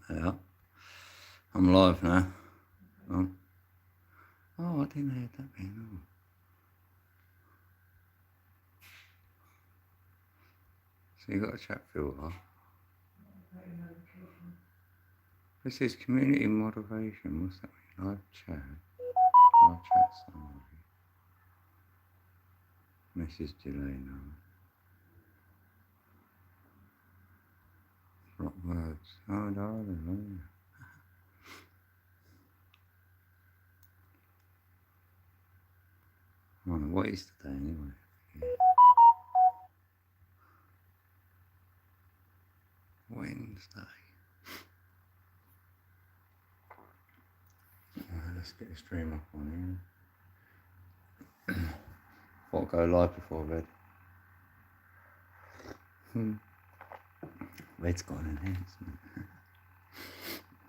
Yeah. I'm live now. Oh, I didn't hear that being on. So you got a chat filter. This is community moderation. What's that mean? Live chat. Live chat summary. Message delay now. Drop words. Oh, darling. Oh, what is today anyway? Wednesday. Let's get the stream up on here. What, go live before bed? Red's got an enhancement.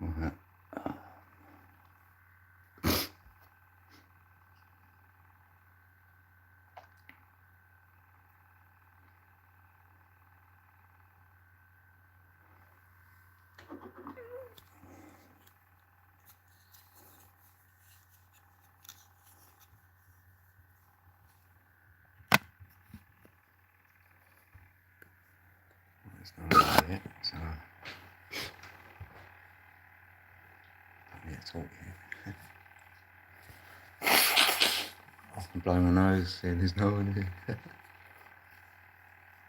Alright. It's not over yet, so don't talk yet. I can blow my nose and there's no one here.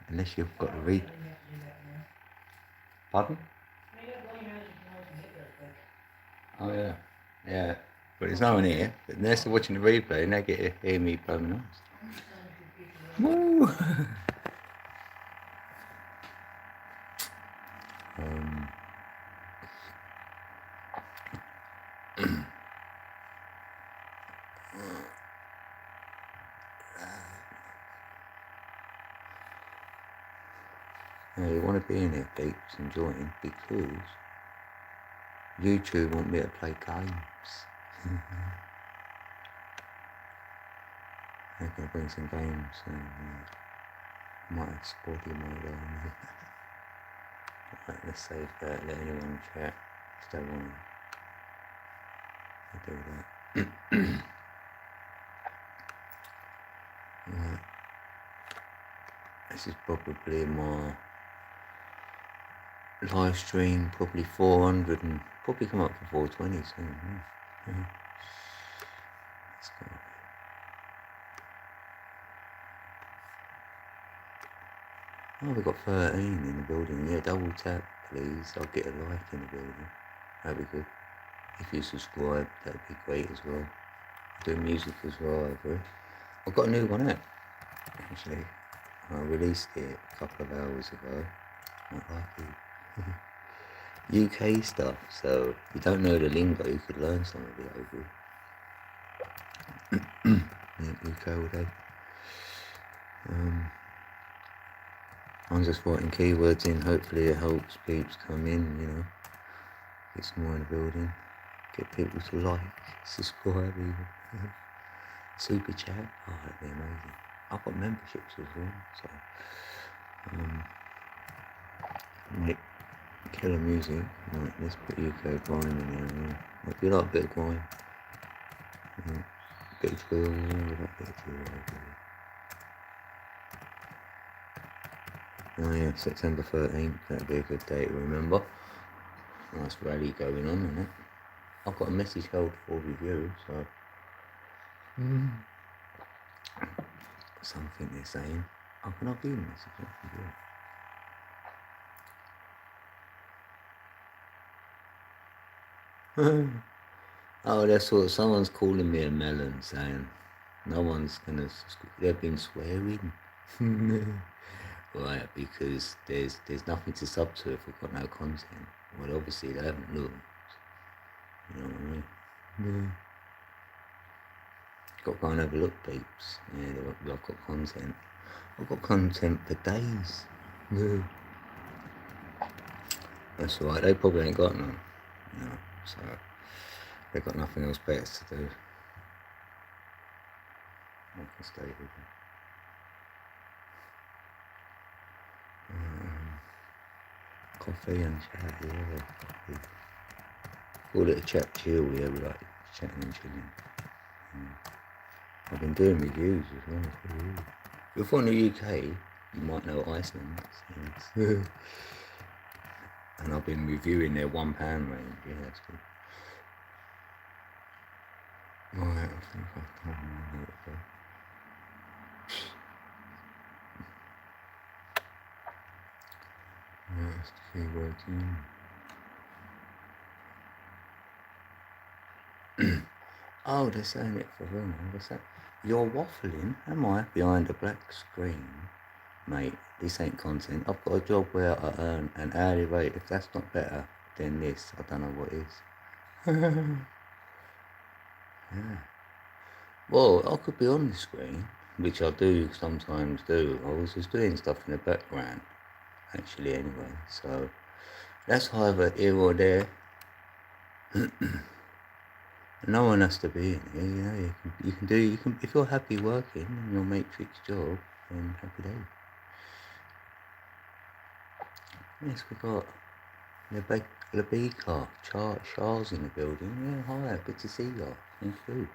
Unless you've got a read. Pardon? Oh yeah. Yeah. But there's no one here. But unless they're watching the replay and they get to hear me blow my nose. Woo! Yeah, you want to be in here, peeps, enjoying, because YouTube want me to play games. They're going to bring some games. So, might have squad mode on. Right, let's save that. Let anyone chat if they want to do that. Right. This is probably my live stream, probably 400 and probably come up for 420 soon. Yeah. Let's go. Oh, we've got 13 in the building. Yeah, double tap, please. I'll get a like in the building. That'd be good. If you subscribe, that'd be great as well. Do music as well, over. I've got a new one out, actually. I released it a couple of hours ago. Not like it. UK stuff, so if you don't know the lingo, you could learn some of it over. Yeah, UK all day. I'm just writing keywords in, hopefully it helps peeps come in, you know. Get some more in the building. Get people to like, subscribe even. Super chat. Oh, that'd be amazing. I've got memberships as well, so Nick Killer Music. Right, let's put UK grime in here. If you like a bit of grime, bit of drill, we like a bit of drill over here. Oh yeah, September 13th, that'd be a good day to remember. Nice rally going on, isn't it? I've got a message held for review, so something they're saying. Oh, can I view the message held for review? Oh, that's what someone's calling me a melon, saying no one's gonna. They've been swearing. Right, because there's nothing to sub to if we've got no content. Well, obviously they haven't looked. You know what I mean? Yeah. Got to go and have a look, peeps. Yeah, I've got content. I've got content for days. Yeah. That's all right. They probably ain't got none. You know, so they've got nothing else better to do. I can stay with them. Coffee and chat, yeah. Coffee. Call it a chat chill, yeah, we like chatting and chilling. I've been doing reviews as well for you. If you're from the UK, you might know Iceland. Yes. And I've been reviewing their £1 range, yeah, that's good. Right, I think I've done a little bit. Right, that's the keywords in. Oh, they're saying it for real now. What's that? You're waffling, am I? Behind a black screen. Mate, this ain't content. I've got a job where I earn an hourly rate. If that's not better than this, I don't know what is. Yeah. Well, I could be on the screen, which I do sometimes do. I was just doing stuff in the background, actually, anyway. So that's either here or there. No one has to be in here, you know. You can if you're happy working in your matrix job, then happy day. Yes, we got Labika, Charles in the building. Yeah, hi, good to see you. Thank you.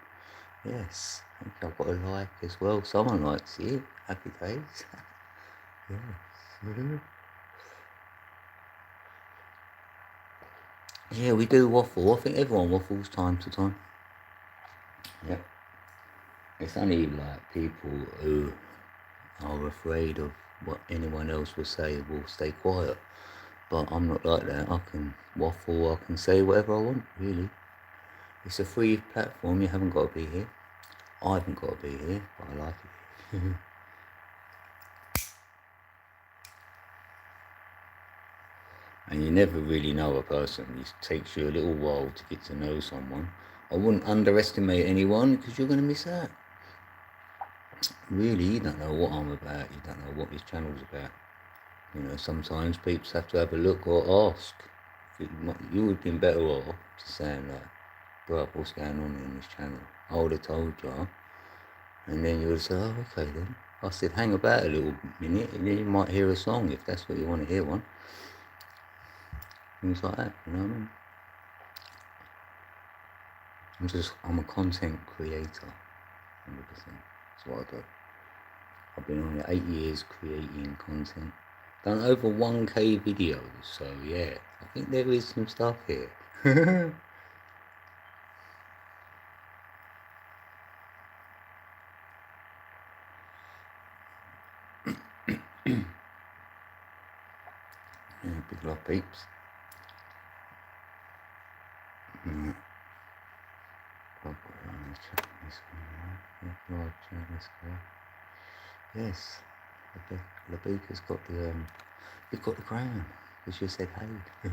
Yes, thank you. I've got a like as well. Someone likes it. Happy days. Yes. Yeah, we do waffle. I think everyone waffles time to time. Yep. It's only like people who are afraid of what anyone else will say will stay quiet. But I'm not like that. I can waffle, I can say whatever I want, really. It's a free platform, you haven't got to be here. I haven't got to be here, but I like it. And you never really know a person. It takes you a little while to get to know someone. I wouldn't underestimate anyone because you're going to miss out. Really, you don't know what I'm about. You don't know what this channel's about. You know, sometimes people have to have a look or ask. You would have been better off just saying like, bro, what's going on in this channel? I would have told you. And then you would say, oh, okay then. I said, hang about a little minute and then you might hear a song if that's what you want to hear one. Things like that, you know what I mean? I'm a content creator, 100%. That's what I do. I've been on it 8 years creating content. Done over 1K videos, so yeah, I think there is some stuff here. Yeah, big love peeps. Right. Let's go. Yes, Labika's got the you've got the crown. We just said hey.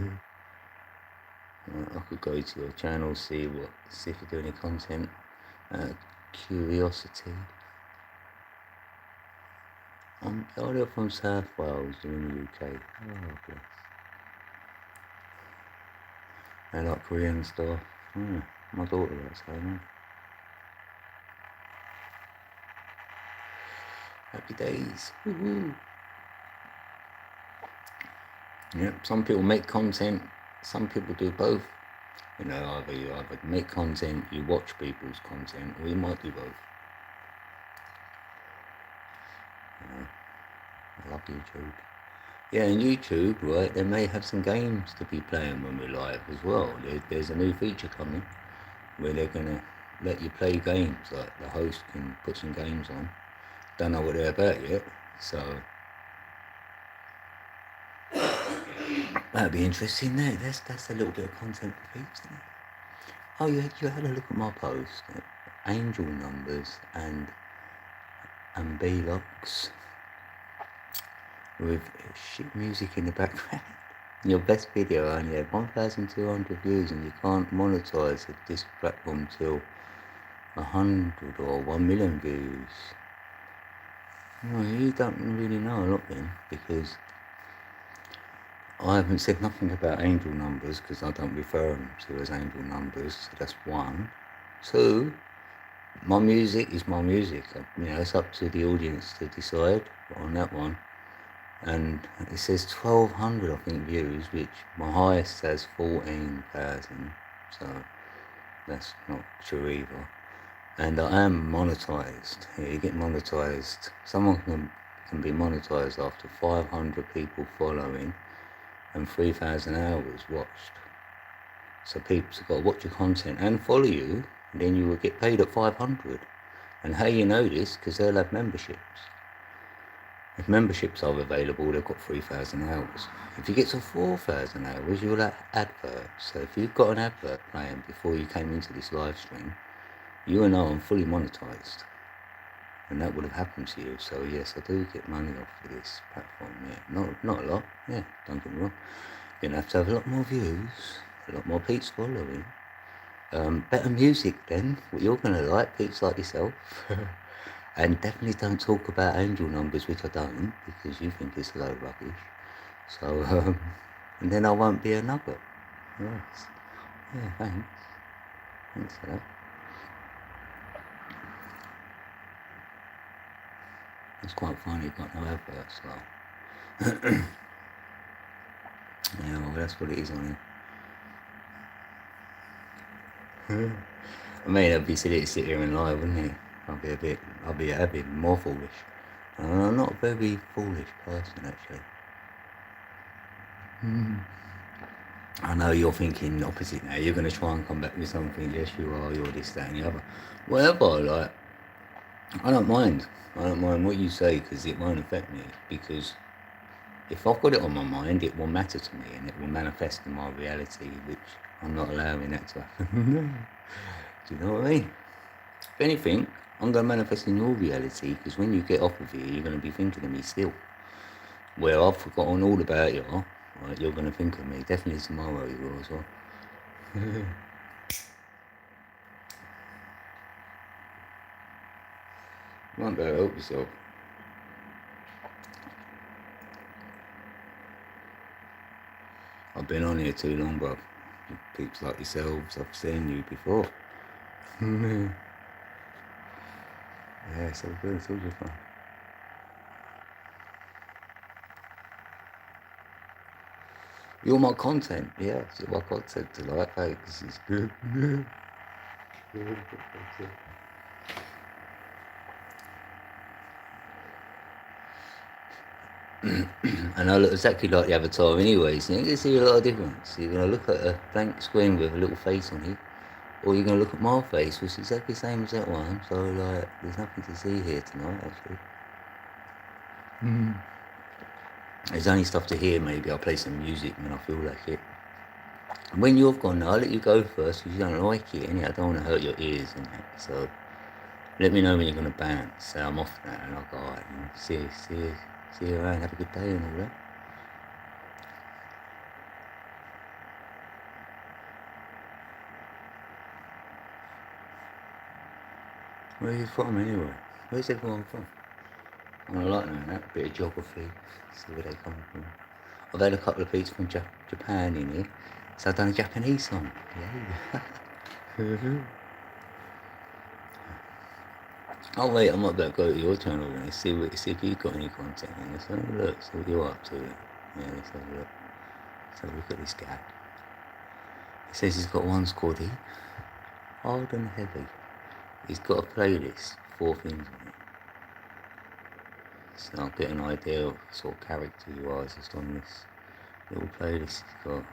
I could go to your channel, see if you do any content. Curiosity. I'm earlier from South Wales in the UK. Oh bless. I like Korean stuff. Yeah, my daughter likes that. Happy days. Woohoo. Yep, some people make content, some people do both. You know, either you make content, you watch people's content, or you might do both. You know, I love YouTube. Yeah, and YouTube, right, they may have some games to be playing when we're live as well. There's a new feature coming where they're going to let you play games, like the host can put some games on. Don't know what they're about yet, so that'd be interesting. That's a little bit of content for peeps, isn't it? Oh, you had a look at my post, angel numbers and B-locks with shit music in the background. Your best video only had 1,200 views and you can't monetize this platform till 100 or 1 million views. Well, you don't really know a lot then, because I haven't said nothing about angel numbers because I don't refer them to as angel numbers, so that's one. Two, my music is my music. You know, it's up to the audience to decide on that one. and it says 1,200 I think views, which my highest says 14,000, so that's not true either. And I am monetized. Yeah, you get monetized. Someone can be monetized after 500 people following and 3,000 hours watched. So people have got to watch your content and follow you, and then you will get paid at 500. And how you know this? Because they'll have memberships. If memberships are available, they've got 3,000 hours. If you get to 4,000 hours, you'll have adverts. So if you've got an advert playing before you came into this live stream, you and I am fully monetized. And that would have happened to you. So yes, I do get money off of this platform. Yeah, not a lot. Yeah, don't get me wrong. You're gonna have to have a lot more views, a lot more peeps following. Better music then, what you're gonna like, peeps like yourself. And definitely don't talk about angel numbers, which I don't, because you think it's a load of rubbish. So, and then I won't be a nugget. Yes. Yeah, thanks. Thanks for that. It's quite funny, got no adverts, though. Yeah, well, that's what it is on here. I mean, it'd be silly to sit here and lie, wouldn't it? I'll be a bit more foolish. I'm not a very foolish person, actually. I know you're thinking opposite now. You're going to try and come back with something. Yes, you are. You're this, that, and the other. Whatever, like, I don't mind. I don't mind what you say because it won't affect me. Because if I've got it on my mind, it will matter to me and it will manifest in my reality, which I'm not allowing that to happen. Do you know what I mean? If anything, I'm going to manifest in your reality because when you get off of here, you're going to be thinking of me still. Well, I've forgotten all about you. Right, you're going to think of me. Definitely tomorrow you will as well. You won't be able to help yourself. I've been on here too long, bruv. Peeps like yourselves, I've seen you before. Yeah, it's all good, it's all just fun. You're my content, yes, you're my content tonight, hey, this is good. And I look exactly like the avatar anyways, you can see a lot of difference. You're going to look at a blank screen with a little face on it, or you're going to look at my face, which is exactly the same as that one, so like, there's nothing to see here tonight, actually. There's only stuff to hear, maybe I'll play some music when I feel like it. When you've gone, I'll let you go first, because you don't like it, and I don't want to hurt your ears and that, so let me know when you're going to bounce, so I'm off now, and I'll go, alright, see you around, have a good day and all that. Where are you from anyway? Where's everyone from? I like knowing that, a bit of geography, see where they come from. I've had a couple of beats from Japan in here, so I've done a Japanese song. Yeah. Oh wait, I might better go to your channel and see if you've got any content in this. Let's have a look, see what you're up to. Yeah, let's have a look. Let's have a look at this guy. He says he's got one squaddy, hard and heavy. He's got a playlist, 4 things on it. So I'll get an idea of the sort of character you are just on this little playlist he's got.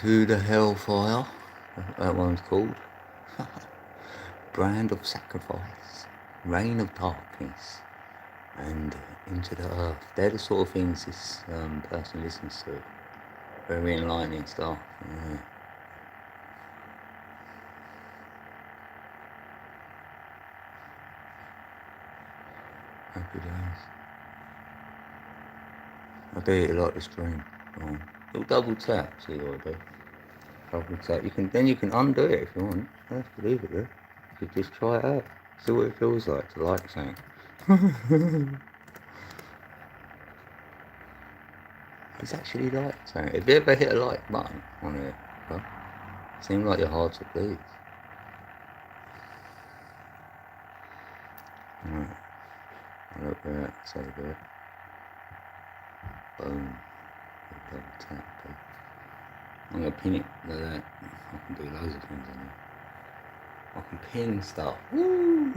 To the Hellfire, that one's called. Brand of Sacrifice, Reign of Darkness, and Into the Earth. They're the sort of things this person listens to. Very enlightening stuff. Yeah. Happy days. I do like the stream. Little double tap, see what I do. Double tap. You can undo it if you want. You don't have to leave it there. You could just try it out. See what it feels like to like something. It's actually like something. Have you ever hit a like button on it? Huh? Seems like you're hard to please. Look there, so there. Boom. Double tap. Okay. I'm gonna pin it like that. I can do loads of things on it. I can pin stuff. Woo!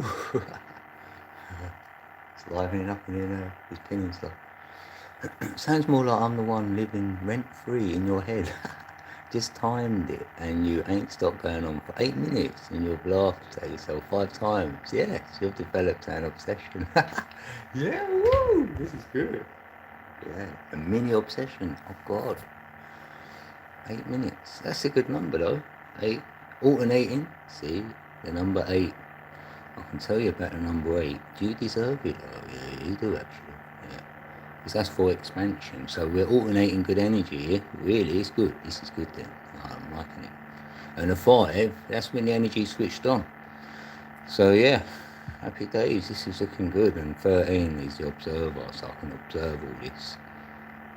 It's livening up in here now. Just pinning stuff. Sounds more like I'm the one living rent-free in your head. Just timed it and you ain't stopped going on for 8 minutes and you've laughed at yourself 5 times. Yes, you've developed an obsession. Yeah, woo! This is good. Yeah, a mini obsession. Oh God. 8 minutes. That's a good number though. 8. Alternating. See? The number 8. I can tell you about the number 8. Do you deserve it? Oh yeah, you do actually. Yeah. Because that's for expansion. So we're alternating good energy here. Really, it's good. This is good then. I'm liking it. And the 5, that's when the energy switched on. So yeah, happy days. This is looking good. And 13 is the observer, so I can observe all this.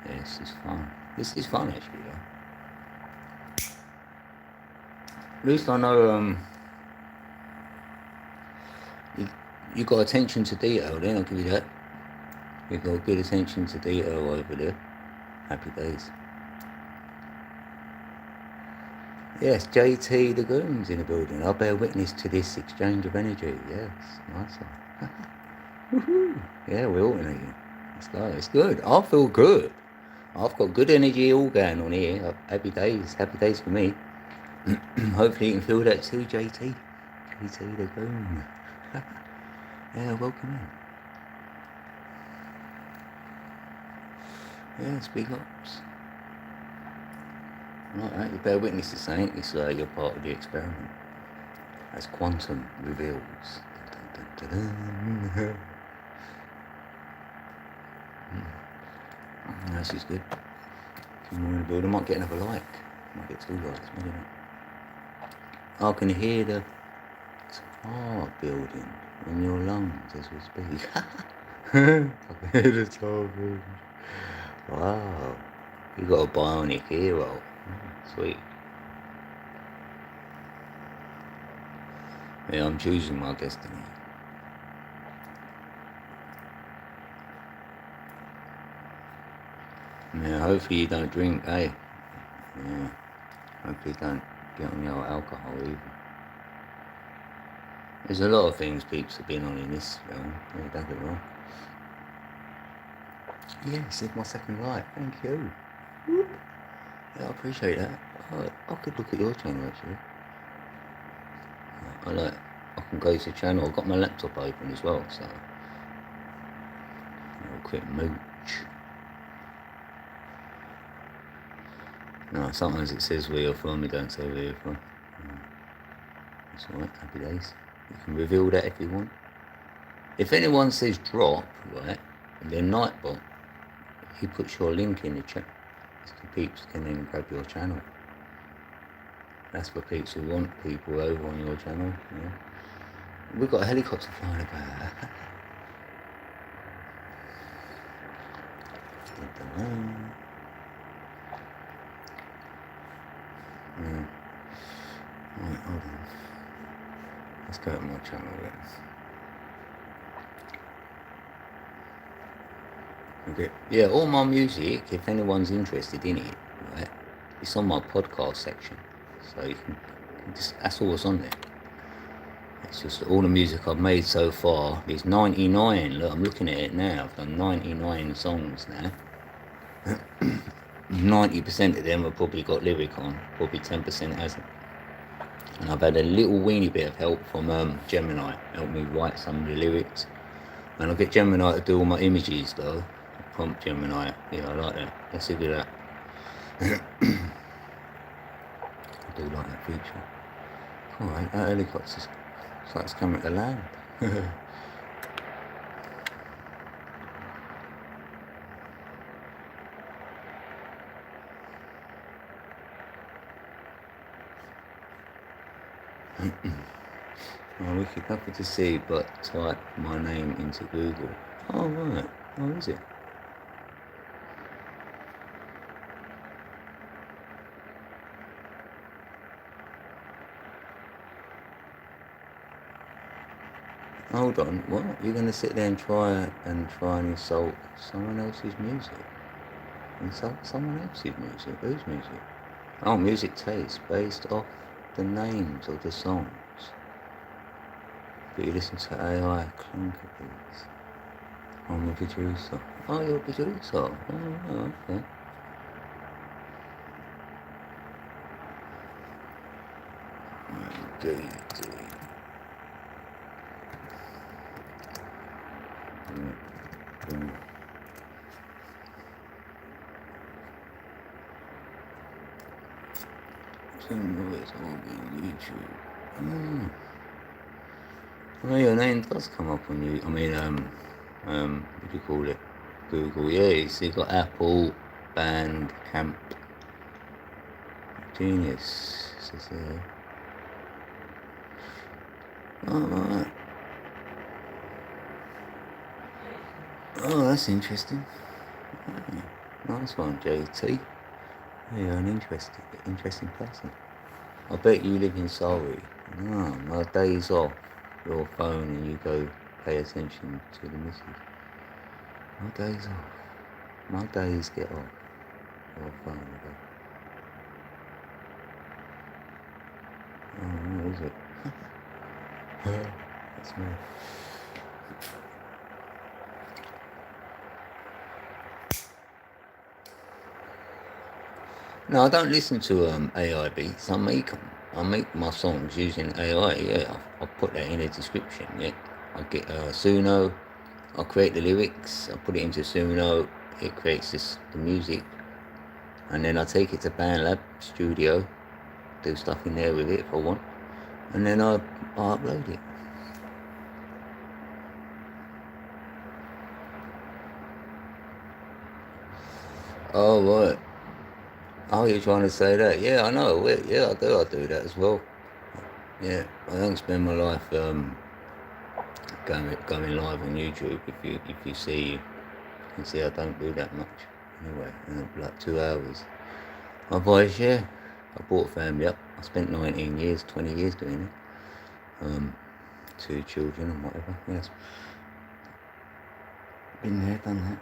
Yeah, this is fun. This is fun actually though. At least I know you got attention to detail then, I'll give you that. You've got good attention to detail over there. Happy days. Yes, JT the Goon's in the building. I bear witness to this exchange of energy. Yes, nice one. Woohoo! Yeah, we're alternating. Let's go. It's good. I feel good. I've got good energy all going on here. Happy days. Happy days for me. Hopefully you can feel that too, JT. JT the Goon. Yeah, welcome in. Yeah, speak ups. Right, you bear witness to saying it's you're part of the experiment. As quantum reveals. Dun, dun, dun, this is good. Few more in the building. Might get another like. Might get 2 likes, maybe not. I can hear the heart building in your lungs as we speak. I can hear the heart building. Wow. You got a bionic hero. Sweet. Yeah, I'm choosing my destiny. Yeah, hopefully you don't drink, eh? Yeah. Hopefully you don't get on your alcohol either. There's a lot of things peeps have been on in this film. Yeah, don't get wrong. Yes, it's my second like. Thank you. Whoop. Yeah, I appreciate that. I could look at your channel actually. I can go to the channel. I've got my laptop open as well, so a little quick mooch. No, sometimes it says where you're from, it don't say where you're from. That's alright, happy days. You can reveal that if you want. If anyone says drop, right, and then Nightbot, he puts your link in the chat. So peeps can then grab your channel. That's for peeps who want people over on your channel. Yeah. We've got a helicopter flying about. Yeah. Right, hold on. Let's go to my channel then. Okay. Yeah, all my music, if anyone's interested in it, right, it's on my podcast section. So you can just, that's all that's on there. It's just all the music I've made so far. There's 99. Look, I'm looking at it now. I've done 99 songs now. 90% of them have probably got lyric on. Probably 10% hasn't. And I've had a little weeny bit of help from Gemini. Helped me write some of the lyrics. And I'll get Gemini to do all my images though. Prompt Gemini. Yeah, I like that. Let's see if that. I do like that feature. Alright, that helicopter's it's like it's coming to land. Oh, wicked, happy to see, but type my name into Google. Oh, right. Oh, is it? Hold on, what? You're going to sit there and try and insult someone else's music? Insult someone else's music? Whose music? Oh, music taste based off the names of the songs. But you listen to AI clunker beats. I'm a producer. Oh, you're a producer. Oh, okay. Indeed. Some noise on YouTube. Oh, your name does come up on you. I mean, what do you call it? Google. Yeah, so you got Apple, Band, Camp, Genius. Says there. Oh, right. Oh, that's interesting. Oh, nice one, JT. Yeah, you're an interesting person. I bet you live in Surrey. No, my days off your phone and you go pay attention to the missus. My days off. My days get off your phone. Oh, what is it? That's me. No, I don't listen to AI beats. I make them. I make my songs using AI. Yeah, I'll put that in the description. Yeah, I get Suno. I create the lyrics. I put it into Suno. It creates the music, and then I take it to BandLab Studio, do stuff in there with it if I want, and then I upload it. Oh right. Oh, you're trying to say that? Yeah, I know. Yeah, I do that as well. Yeah, I don't spend my life going live on YouTube. If you see, you can see I don't do that much. Anyway, like 2 hours. Otherwise, yeah, I brought a family up. I spent 19 years, 20 years doing it. 2 children and whatever. Yes, been there, done that.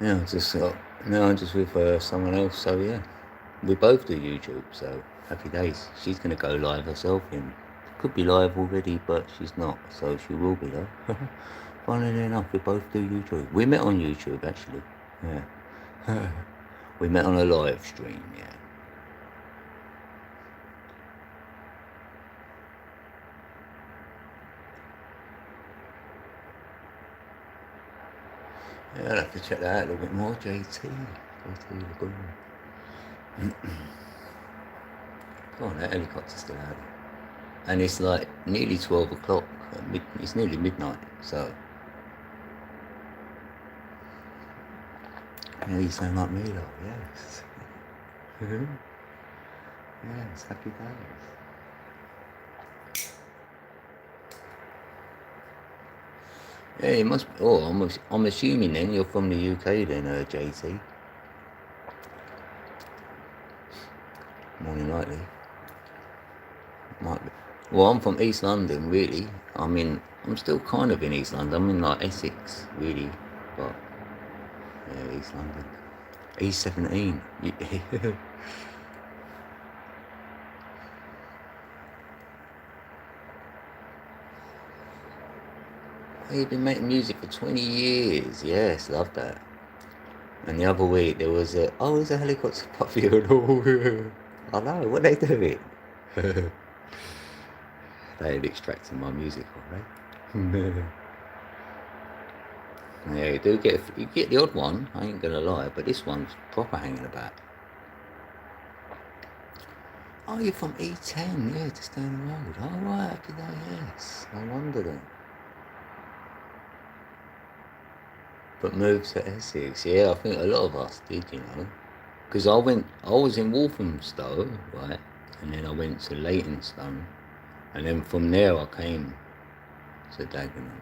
Yeah, I'm just with someone else. So yeah, we both do YouTube. So happy days. She's gonna go live herself in. Could be live already, but she's not. So she will be though. Funnily enough, we both do YouTube. We met on YouTube actually. Yeah. We met on a live stream. Yeah. Yeah, I'll have to check that out a little bit more. JT Lagoon. Go on, that helicopter's still out there. And it's like nearly 12 o'clock. It's nearly midnight. So, yeah, you sound like me though. Yes. Yes, happy days. Yeah, you must. Oh, I'm assuming then you're from the UK then, JT. More than likely. Might be. Well, I'm from East London, really. I'm still kind of in East London. I'm in like Essex, really, but yeah, East London. E17. You've been making music for 20 years. Yes, love that. And the other week there was there's a helicopter puppy and all. I know, what they doing? They're extracting my music, alright? Yeah, you get the odd one, I ain't gonna lie, but this one's proper hanging about. Oh, you're from E10, yeah, just down the road. Oh, right, happy day, yes. No wonder then. But moved to Essex, yeah, I think a lot of us did, you know. Because I was in Walthamstow, right, and then I went to Leytonstone, and then from there I came to Dagenham.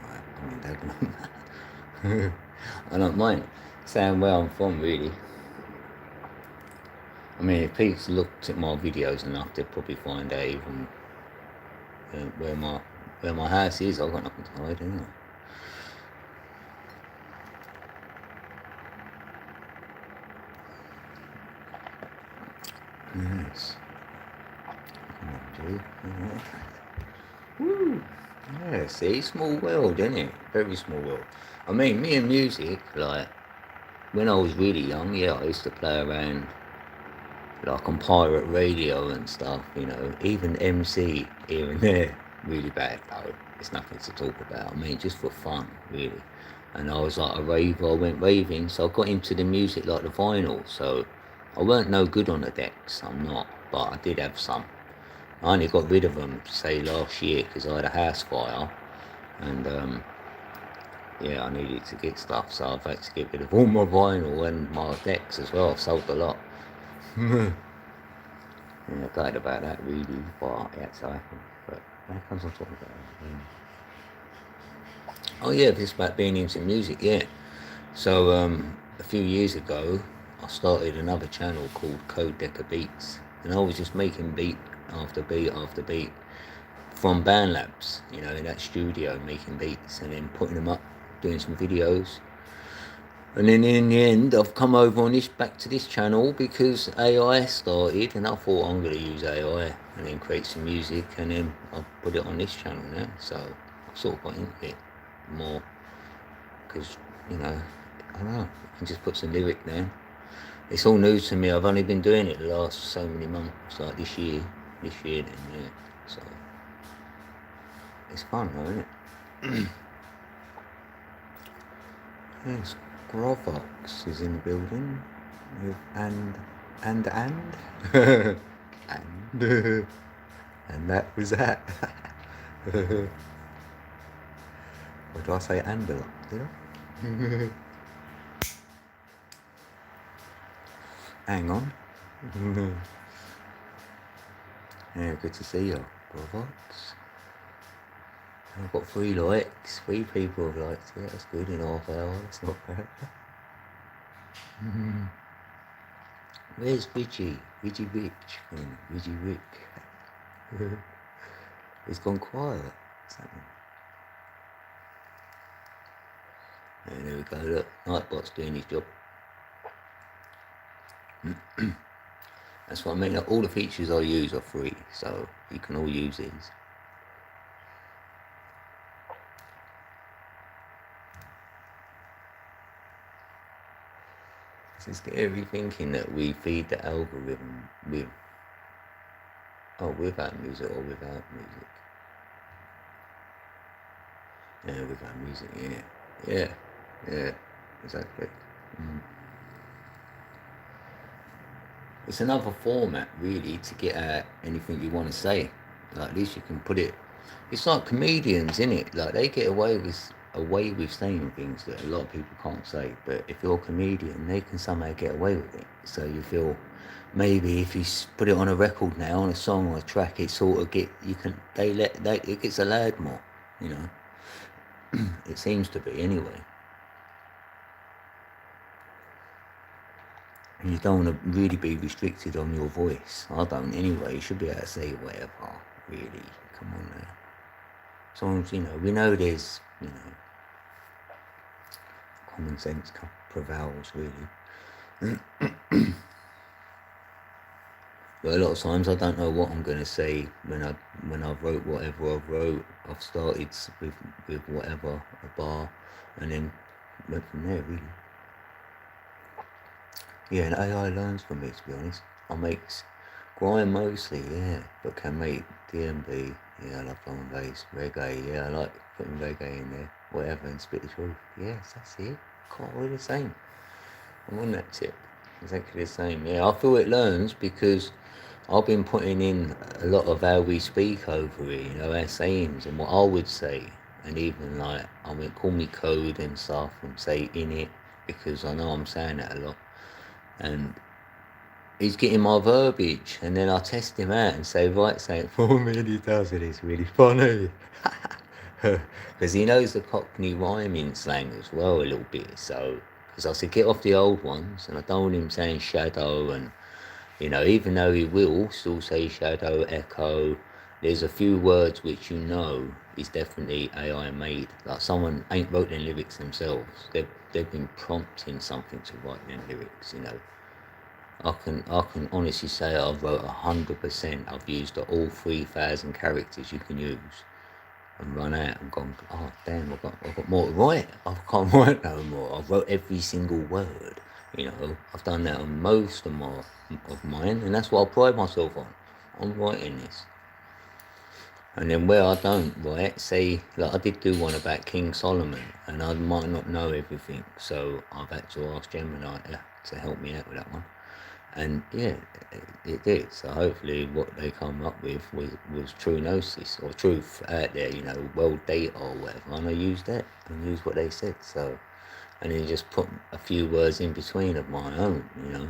Right, I'm in Dagenham. I don't mind saying where I'm from, really. I mean, if people looked at my videos enough, they'd probably find out even where where my house is, I've got nothing to hide anyway. Yes. Come on, G. Woo! Yeah, see, small world, isn't it? Very small world. I mean, me and music, like, when I was really young, yeah, I used to play around, like, on pirate radio and stuff, you know, even MC here and there. Really bad, though. It's nothing to talk about. I mean, just for fun, really. And I was like a raver, I went raving, so I got into the music like the vinyl, so I weren't no good on the decks, I'm not, but I did have some. I only got rid of them, say, last year, because I had a house fire, and yeah, I needed to get stuff, so I've had to get rid of all my vinyl and my decks as well. I've sold a lot. Yeah, glad about that, really, but it had to happen. But how comes I'm talking about it? Oh yeah, this about being into music, yeah. So a few years ago, I started another channel called Code Decker Beats, and I was just making beat after beat from BandLabs, you know, in that studio, making beats and then putting them up, doing some videos. And then in the end, I've come over on this back to this channel because AI started, and I thought I'm going to use AI and then create some music, and then I'll put it on this channel now. So I sort of got into it more because, you know, I don't know, you can just put some lyric down. It's all new to me. I've only been doing it the last so many months, like this year then, yeah. So it's fun, though, isn't it? Yes, Grovox is in the building with and and and that was that. Or did I say and a lot? Did I? Hang on. Yeah, good to see you, Grovox. I've got 3 likes. 3 people have liked it. That's good in half hour. That's not bad. Where's Richie? Richie Rich. Richie Rick. He's gone quiet. What's happening? And there we go. Look, Nightbot's doing his job. That's what I mean. All the features I use are free, so you can all use these. It's scary thinking that we feed the algorithm without music or without music. Yeah, without music, yeah, exactly. It's another format, really, to get at anything you want to say. Like, at least you can put it. It's like comedians, isn't it? Like, they get away with saying things that a lot of people can't say. But if you're a comedian, they can somehow get away with it. So you feel maybe if you put it on a record now, on a song or a track, it sort of it gets allowed more. You know, it seems to be anyway. And you don't want to really be restricted on your voice. I don't anyway. You should be able to say whatever, really. Come on now. Sometimes, you know, we know there's, you know, common sense prevails, really. But a lot of times I don't know what I'm going to say when I've wrote whatever I've wrote. I've started with whatever, a bar, and then went from there, really. Yeah, and AI learns from me, to be honest. I make grime mostly, yeah, but can make DMB, yeah, I love drum and bass, reggae, yeah, I like putting reggae in there, whatever, and spit the truth. Yes, that's it. Quite all the same. I'm on that tip. Exactly the same, yeah. I feel it learns because I've been putting in a lot of how we speak over here, you know, our sayings and what I would say, and even like, I mean, call me code and stuff and say in it, because I know I'm saying that a lot. And he's getting my verbiage, and then I test him out and say, right, say it for me, and he does it. It's really funny. Because he knows the Cockney rhyming slang as well a little bit. So, because I said, get off the old ones, and I don't want him saying shadow, and, you know, even though he will still say shadow, echo, there's a few words which you know is definitely AI made. Like someone ain't wrote their lyrics themselves. They've been prompting something to write their lyrics. You know, I can honestly say I've wrote 100%. I've used all 3,000 characters you can use, and run out and gone. Oh damn! I've got more to write. I can't write no more. I've wrote every single word. You know, I've done that on most of mine, and that's what I pride myself on. I'm writing this. And then where I don't, right, say, like I did do one about King Solomon, and I might not know everything, so I've had to ask Gemini to help me out with that one. And yeah, it did. So hopefully what they come up with was true gnosis, or truth out there, you know, world data or whatever. And I used that and used what they said. So, and then just put a few words in between of my own, you know.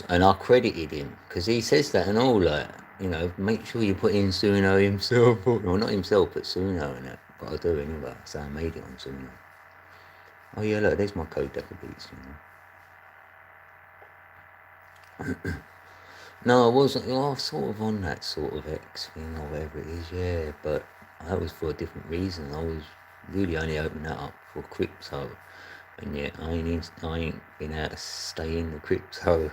And I credited him because he says that and all, like, you know, make sure you put in Suno himself. Well, not himself, but Suno in it. But I do anyway, so I made it on Suno. Oh yeah, look, there's my code decker beats, you know. No, I wasn't. I was sort of on that sort of X thing or whatever it is, yeah. But that was for a different reason. I was really only opening that up for crypto, and yet I ain't been able to stay in the crypto.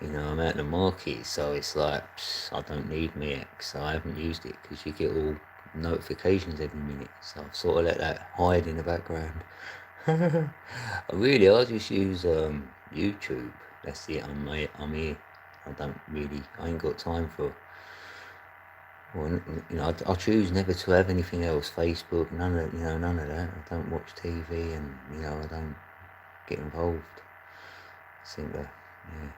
You know, I'm out in the market, so it's like I don't need my X. So I haven't used it because you get all notifications every minute. So I've sort of let that hide in the background. I just use YouTube. That's it. I'm here. I ain't got time for, well, you know, I choose never to have anything else. Facebook, none of that. I don't watch TV, and you know, I don't get involved. I think that, yeah,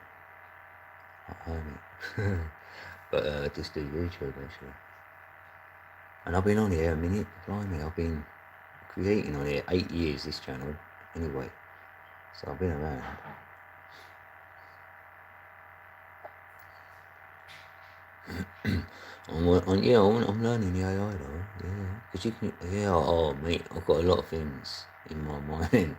I own it. But just do YouTube actually. And I've been on here a minute. Blimey, I've been creating on here 8 years. This channel, anyway. So I've been around. I'm learning the AI though, yeah. Because you can, yeah, oh mate, I've got a lot of things in my mind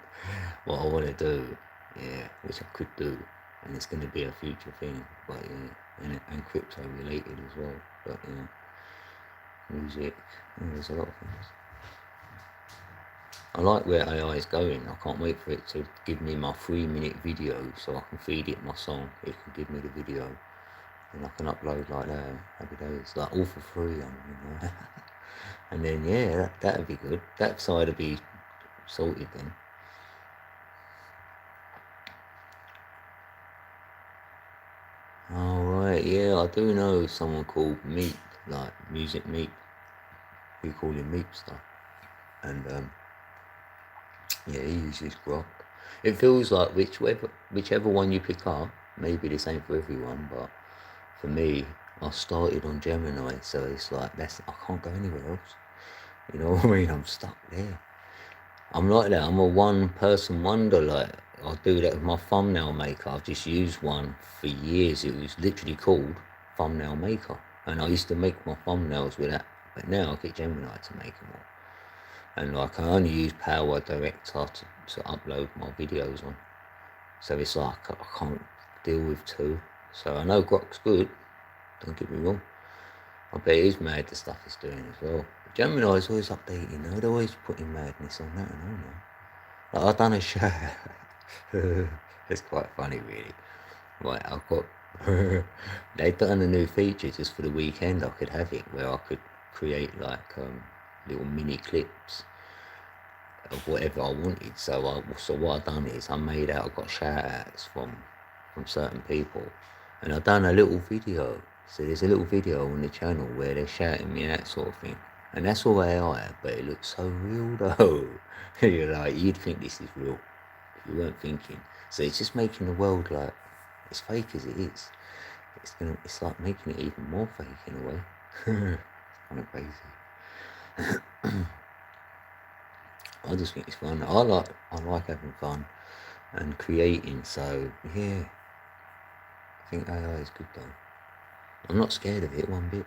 what I want to do, yeah, which I could do, and it's going to be a future thing, but yeah, and crypto related as well, but yeah, music, yeah, there's a lot of things. I like where AI is going. I can't wait for it to give me my 3-minute video so I can feed it my song. It can give me the video. And I can upload like that every day. It's like all for free, you know. And then yeah, that'd be good. That side would be sorted then. Oh right, yeah, I do know someone called Meep, like Music Meep. We call him Meep stuff. And yeah, he uses Grok. It feels like whichever one you pick up, maybe this ain't for everyone, but for me, I started on Gemini, so it's like I can't go anywhere else. You know what I mean? I'm stuck there. I'm like that. I'm a one-person wonder. Like I do that with my thumbnail maker. I've just used one for years. It was literally called Thumbnail Maker, and I used to make my thumbnails with that. But now I get Gemini to make them all, and like I only use Power Director to upload my videos on. So it's like I can't deal with two. So I know Grok's good. Don't get me wrong. I bet it is mad the stuff it's doing as well. Gemini is always updating, though. They're always putting madness on that and all now. Like, I've done a show. It's quite funny, really. Right, I've got. They've done a new feature just for the weekend. I could have it where I could create like little mini clips of whatever I wanted. So what I've done is I've got shout outs from certain people, and I've done a little video. So there's a little video on the channel where they're shouting me that sort of thing, and that's all AI, but it looks so real though. You're like, you'd think this is real if you weren't thinking. So it's just making the world like as fake as it is. It's like making it even more fake in a way. It's kind of crazy. I just think it's fun. I like having fun and creating. So yeah, I think AI is good though. I'm not scared of it one bit.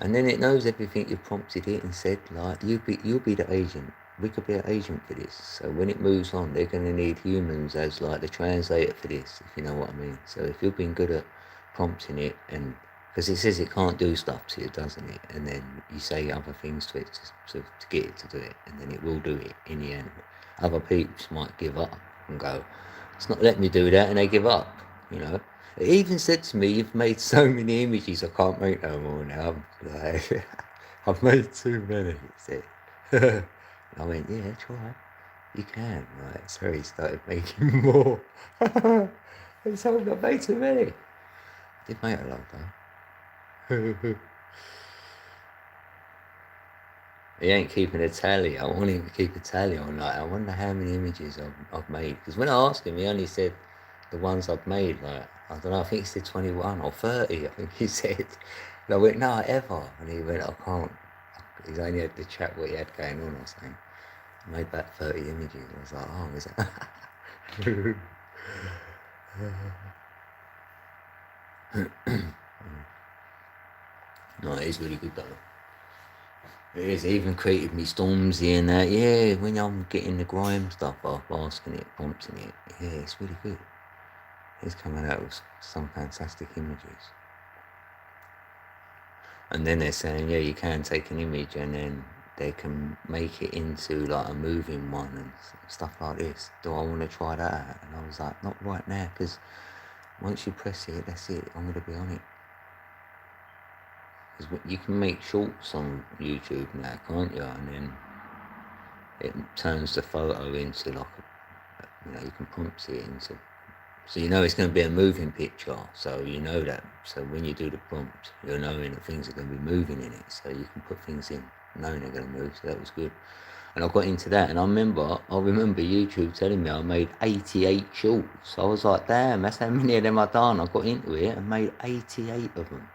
And then it knows everything you prompted it and said, like, you'll be the agent. We could be an agent for this. So when it moves on, they're going to need humans as like the translator for this, if you know what I mean. So if you've been good at prompting it and Because it says it can't do stuff to you, doesn't it? And then you say other things to it to get it to do it, and then it will do it in the end. Other peeps might give up and go, it's not letting me do that, and they give up, you know. It even said to me, you've made so many images, I can't make no more now. I'm like, I've made too many, it said. And I went, yeah, try. You can, right? So he started making more. I told him I made too many. I did make a lot though. He ain't keeping a tally. I want him to keep a tally on like, I wonder how many images I've made. Because when I asked him, he only said the ones I've made, like, I don't know, I think he said 21 or 30, I think he said. And I went, no, ever. And he went, I can't. He's only had the chat what he had going on or something. I made about 30 images. I was like, oh, is that? No, it is really good though. It is. It even created me Stormzy and that. Yeah, when I'm getting the grime stuff off, asking it, prompting it. Yeah, it's really good. It's coming out with some fantastic images. And then they're saying, yeah, you can take an image and then they can make it into like a moving one and stuff like this. Do I want to try that out? And I was like, not right now, because once you press it, that's it. I'm going to be on it. Because you can make shorts on YouTube now, can't you? And then it turns the photo into like you can prompt it into, so you know it's going to be a moving picture, so you know that. So when you do the prompt, you're knowing that things are going to be moving in it, so you can put things in knowing they're going to move. So that was good. And I got into that, and I remember YouTube telling me I made 88 shorts. I was like, damn, that's how many of them I done. I got into it and made 88 of them.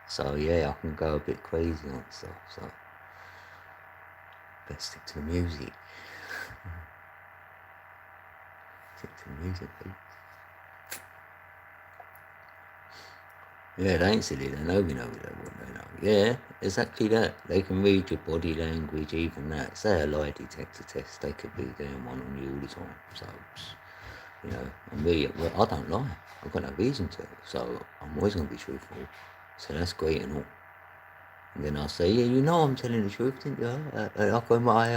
So yeah, I can go a bit crazy on stuff. So let's stick to the music. Stick to the music, please. Yeah, they ain't silly. They know we know what they know. Yeah, exactly that. They can read your body language, even that. Say a lie detector test, they could be doing one on you all the time. So, and me, well, I don't lie. I've got no reason to. So I'm always going to be truthful. So that's great and all. And then I'll say, yeah, I'm telling the truth, didn't you? My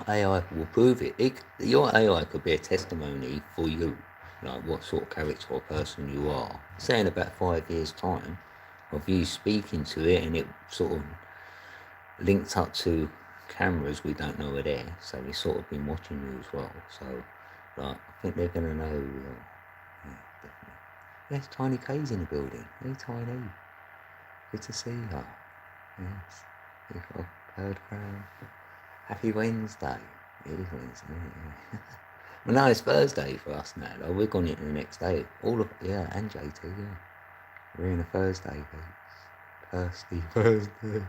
AI will prove it. Your AI could be a testimony for you, like what sort of character or person you are. Say in about 5 years' time, of you speaking to it, and it sort of linked up to cameras we don't know are there, so we've sort of been watching you as well. So, I think they're going to know. Yeah, definitely. There's Tiny K's in the building. Hey, Tiny. Good to see you. Yes, you've got Bird Crown. Happy Wednesday. It is Wednesday, yeah. Well, no, it's Thursday for us now, though. We're going into the next day. And JT, yeah. We're in a Thursday, please. Thursday.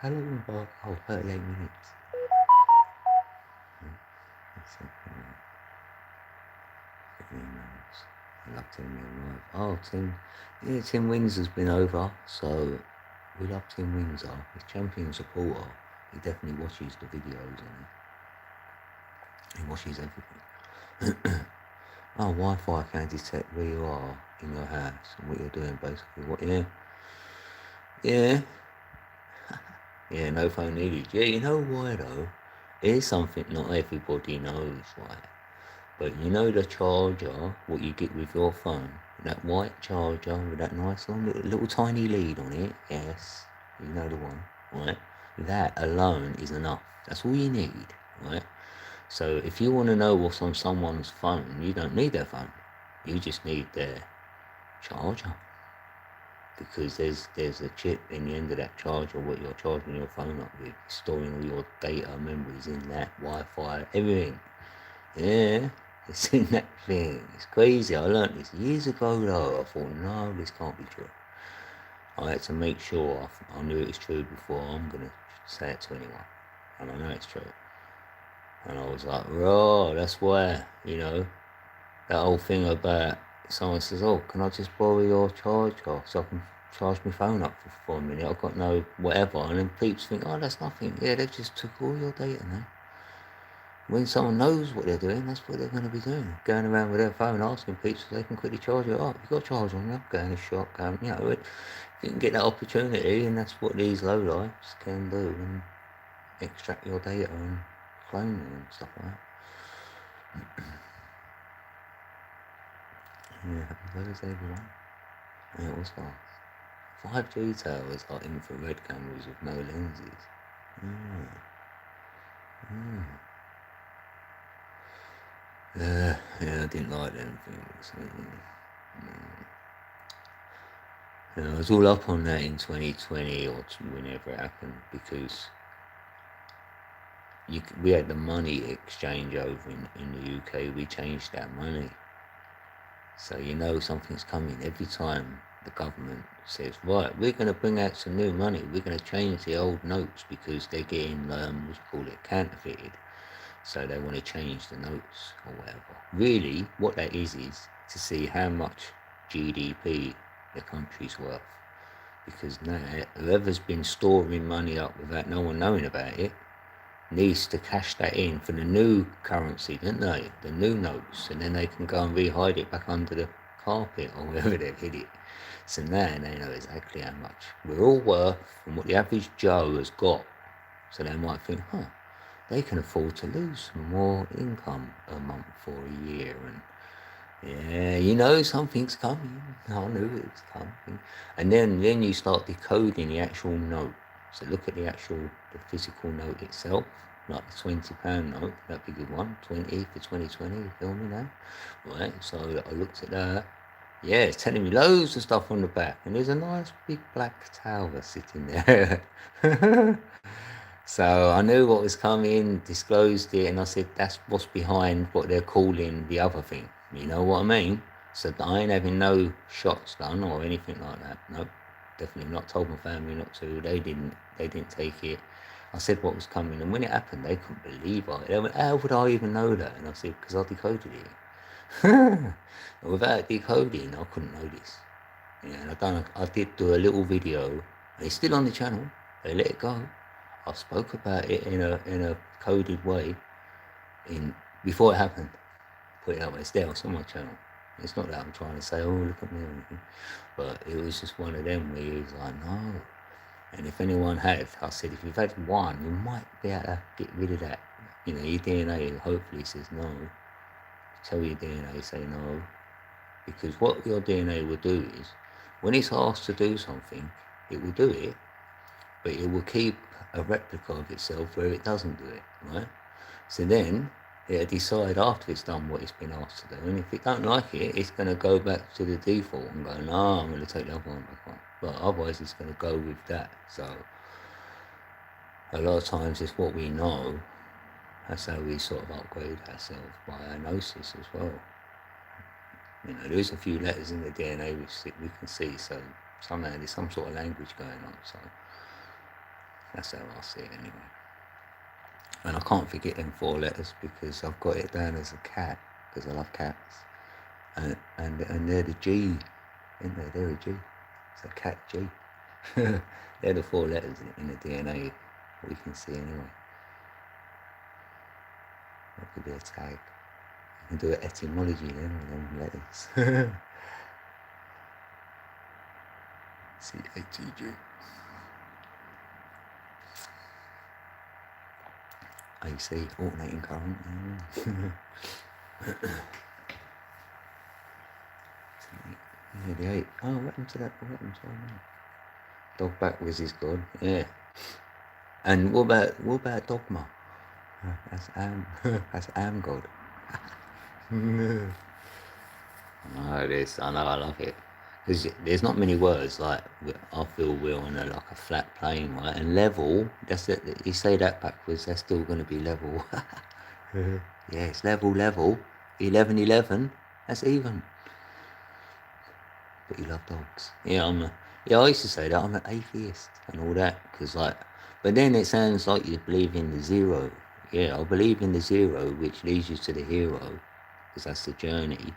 How long have I... 38 minutes. Emails. I love Tim Live. Tim Windsor's been over, so we love Tim Windsor. He's champion supporter. He definitely watches the videos on it. He watches everything. Wi-Fi can detect where you are in your house and what you're doing, basically. Yeah. Yeah, no phone needed. Yeah, you know why though? Here's something not everybody knows, right? But you know the charger, what you get with your phone, that white charger with that nice little tiny lead on it, yes, you know the one, right? That alone is enough. That's all you need, right? So if you want to know what's on someone's phone, you don't need their phone. You just need their charger. Because there's a chip in the end of that charger, what you're charging your phone up with, storing all your data, memories in that, Wi-Fi, everything. Yeah. It's in that thing. It's crazy. I learned this years ago though. I thought, no, this can't be true. I had to make sure I knew it was true before I'm going to say it to anyone. And I know it's true. And I was like, that's why, that whole thing about someone says, can I just borrow your charger so I can charge my phone up for a minute? I've got no whatever. And then peeps think, that's nothing. Yeah, they just took all your data now. when someone knows what they're doing, that's what they're going to be doing. Going around with their phone asking people so they can quickly charge it up. You've got a charge on you, go in a shop, go, you know, if you can get that opportunity, and that's what these lowlifes can do, and extract your data and clone you and stuff like that. Yeah, happy Thursday, everyone. Yeah, it was fast. 5G towers are infrared cameras with no lenses. Yeah, I didn't like them things. I was all up on that in 2020 or whenever it happened, because we had the money exchange over in the UK. We changed our money. So you know something's coming every time the government says, right, we're going to bring out some new money. We're going to change the old notes because they're getting, counterfeited. So they want to change the notes or whatever. Really, what that is to see how much GDP the country's worth. Because now, whoever's been storing money up without no one knowing about it, needs to cash that in for the new currency, don't they? The new notes, and then they can go and re-hide it back under the carpet or wherever they've hid it. So now they know exactly how much we're all worth and what the average Joe has got. So they might think, they can afford to lose some more income a month or a year, and yeah, something's coming. I knew it was coming. And then you start decoding the actual note. So look at the physical note itself, like the £20 note, that'd be a good one, 20 for 2020, you feel me now? Right, so I looked at that. Yeah, it's telling me loads of stuff on the back, and there's a nice big black tower sitting there. So I knew what was coming, disclosed it, and I said, that's what's behind what they're calling the other thing. You know what I mean? So I ain't having no shots done or anything like that. Nope, definitely not. Told my family not to. They didn't take it. I said what was coming, and when it happened, they couldn't believe it. They went, how would I even know that? And I said, because I decoded it. Without decoding, I couldn't know this. Yeah, and I did do a little video, and it's still on the channel. They let it go. I spoke about it in a coded way before it happened. Put it that way. It's there. It's on my channel. It's not that I'm trying to say, oh, look at me or anything, but it was just one of them where he was like, no. And if anyone had, I said, if you've had one, you might be able to get rid of that. Your DNA hopefully says no. Tell your DNA, say no. Because what your DNA will do is, when it's asked to do something, it will do it, but it will keep a replica of itself where it doesn't do it, right? So then it'll decide after it's done what it's been asked to do, and if it don't like it, it's going to go back to the default and go, no, I'm going to take the other one back on. But otherwise it's going to go with that. So a lot of times it's what we know. That's how we sort of upgrade ourselves by our gnosis as well. There's a few letters in the DNA which we can see, so somehow there's some sort of language going on. So that's how I see it anyway. And I can't forget them 4 letters because I've got it down as a cat, because I love cats. And they're the G, isn't they? They're a G. It's a cat G. They're the 4 letters in the DNA we can see anyway. That could be a tag. You can do an etymology then with them letters. C-A-T-G. AC, alternating current. Yeah, the 8. Oh, what happened to that? Dog back was his god. Yeah. And what about dogma? That's Am God. I know, I love it. Because there's not many words, like, I feel we're on like a flat plane, right? And level, that's it. You say that backwards, that's still going to be level. Yeah, it's level. 11, that's even. But you love dogs. Yeah, I used to say that, I'm an atheist and all that, because but then it sounds like you believe in the zero. Yeah, I believe in the zero, which leads you to the hero, because that's the journey.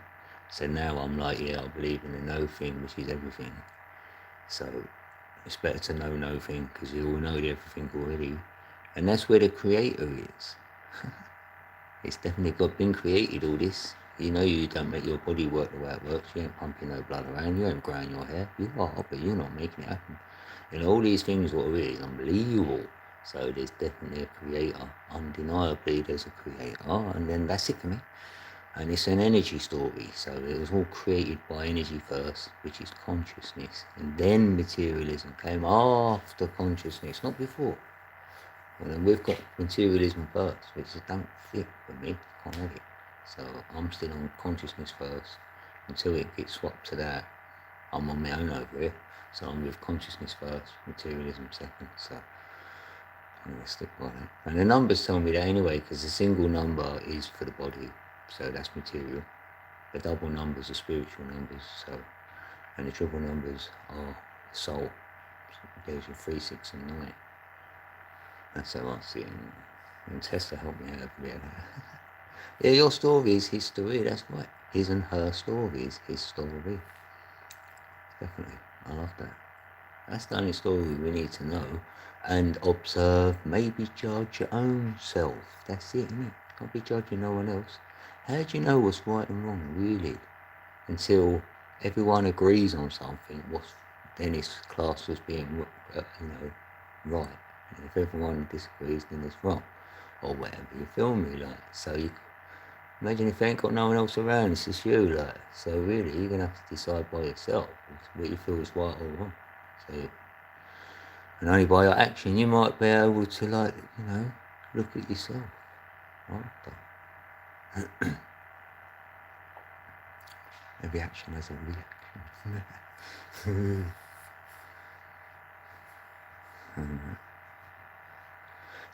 So now I'm like, yeah, I believe in the no thing, which is everything. So it's better to know no thing, because you all know everything already. And that's where the creator is. It's definitely been created, all this. You know, you don't make your body work the way it works. You ain't pumping no blood around. You ain't growing your hair. You are, but you're not making it happen. You know, all these things, what it is unbelievable. So there's definitely a creator. Undeniably, there's a creator. And then that's it for me. And it's an energy story. So it was all created by energy first, which is consciousness. And then materialism came after consciousness, not before. And then we've got materialism first, which is don't fit for me. Can't have it. So I'm still on consciousness first until it gets swapped to that. I'm on my own over here. So I'm with consciousness first, materialism second. So I'm going to stick by that. And the numbers tell me that anyway, because the single number is for the body. So that's material. The double numbers are spiritual numbers. So, and the triple numbers are soul. So there's your 3, 6 and 9. That's how I see it. And Tessa helped me out a bit. Yeah, your story is his story, that's right. His and her story is his story. Definitely. I love that. That's the only story we need to know. And observe, maybe judge your own self. That's it, isn't it? Can't be judging no one else. How do you know what's right and wrong, really? Until everyone agrees on something, then it's classed as being, right. And if everyone disagrees, then it's wrong. Or whatever, you feel me? Like, so you imagine if you ain't got no one else around, it's just you, like. So really, you're going to have to decide by yourself what you feel is right or wrong. So, and only by your action, you might be able to, like, look at yourself. After. Every action has a reaction.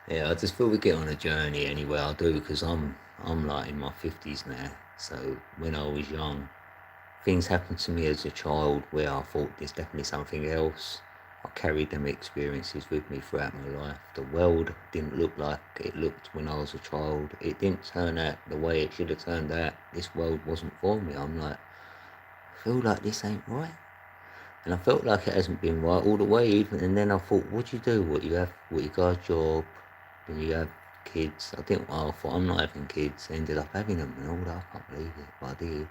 Yeah, I just feel we get on a journey anyway. I do, because I'm like in my 50s now. So when I was young, things happened to me as a child where I thought there's definitely something else. I carried them experiences with me throughout my life. The world didn't look like it looked when I was a child. It didn't turn out the way it should have turned out. This world wasn't for me. I'm like, I feel like this ain't right. And I felt like it hasn't been right all the way. And then I thought, what do you do? What you got a job, then you have kids. I thought I'm not having kids. I ended up having them and all that. I can't believe it, but I did.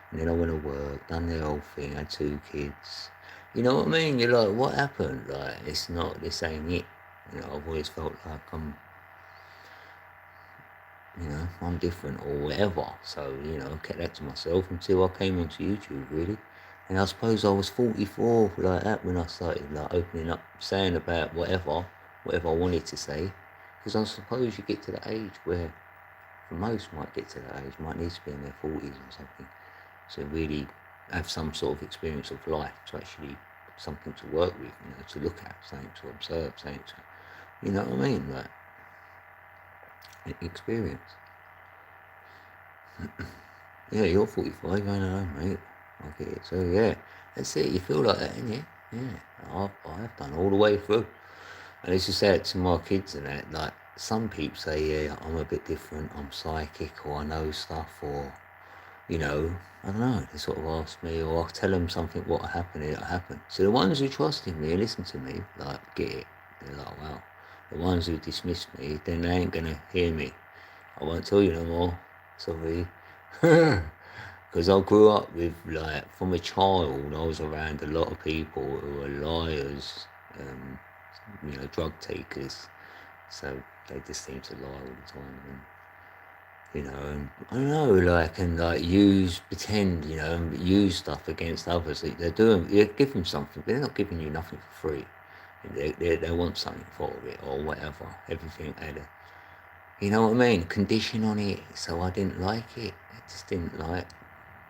And then I went to work, done the whole thing, had 2 kids. You know what I mean? You're like, what happened? Like, this ain't it. I've always felt like I'm different or whatever. So, I kept that to myself until I came onto YouTube, really. And I suppose I was 44 like that when I started like opening up, saying about whatever I wanted to say. Because I suppose you get to the age where, for most might get to that age, might need to be in their 40s or something. So really have some sort of experience of life to actually something to work with, to look at, something to observe, something to, you know what I mean? Like, experience. Yeah, you're 45, I know, mate. I get it. So yeah, that's it. You feel like that, innit? Yeah, I've done all the way through. And I used to say it to my kids and that, like, some people say, yeah, I'm a bit different, I'm psychic, or I know stuff, or, I don't know, they sort of ask me, or I'll tell them something, what happened, it'll happen. So the ones who trust in me and listen to me, like, get it. They're like, wow. The ones who dismiss me, then they ain't gonna hear me. I won't tell you no more. Sorry. Because I grew up with, like, from a child, I was around a lot of people who were liars, drug takers. So they just seem to lie all the time. And, and I don't know, pretend, and use stuff against others. They're doing, you give them something, but they're not giving you nothing for free. They want something for it or whatever. Everything had a, you know what I mean? Condition on it. So I didn't like it. I just didn't like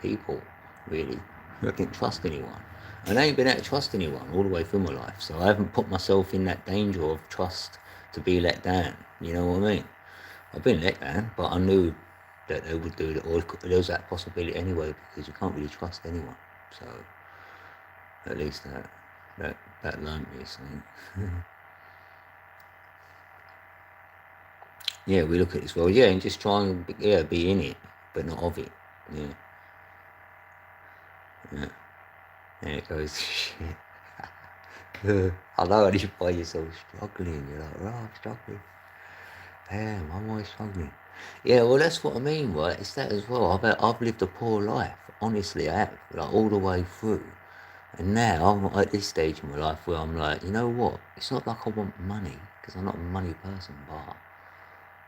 people, really. I didn't trust anyone. And I ain't been able to trust anyone all the way through my life. So I haven't put myself in that danger of trust to be let down. You know what I mean? I've been let down, but I knew that they would do it, or there was that possibility anyway, because you can't really trust anyone. So at least that learned me something. Yeah, we look at this world, and just try and be in it, but not of it. Yeah. And it goes, shit. I know, and you find yourself struggling. You're like, oh, I'm struggling. Damn, I'm always struggling. Yeah, well, that's what I mean, right? It's that as well. I've lived a poor life. Honestly, I have, like all the way through. And now I'm at this stage in my life where I'm like, you know what? It's not like I want money because I'm not a money person, but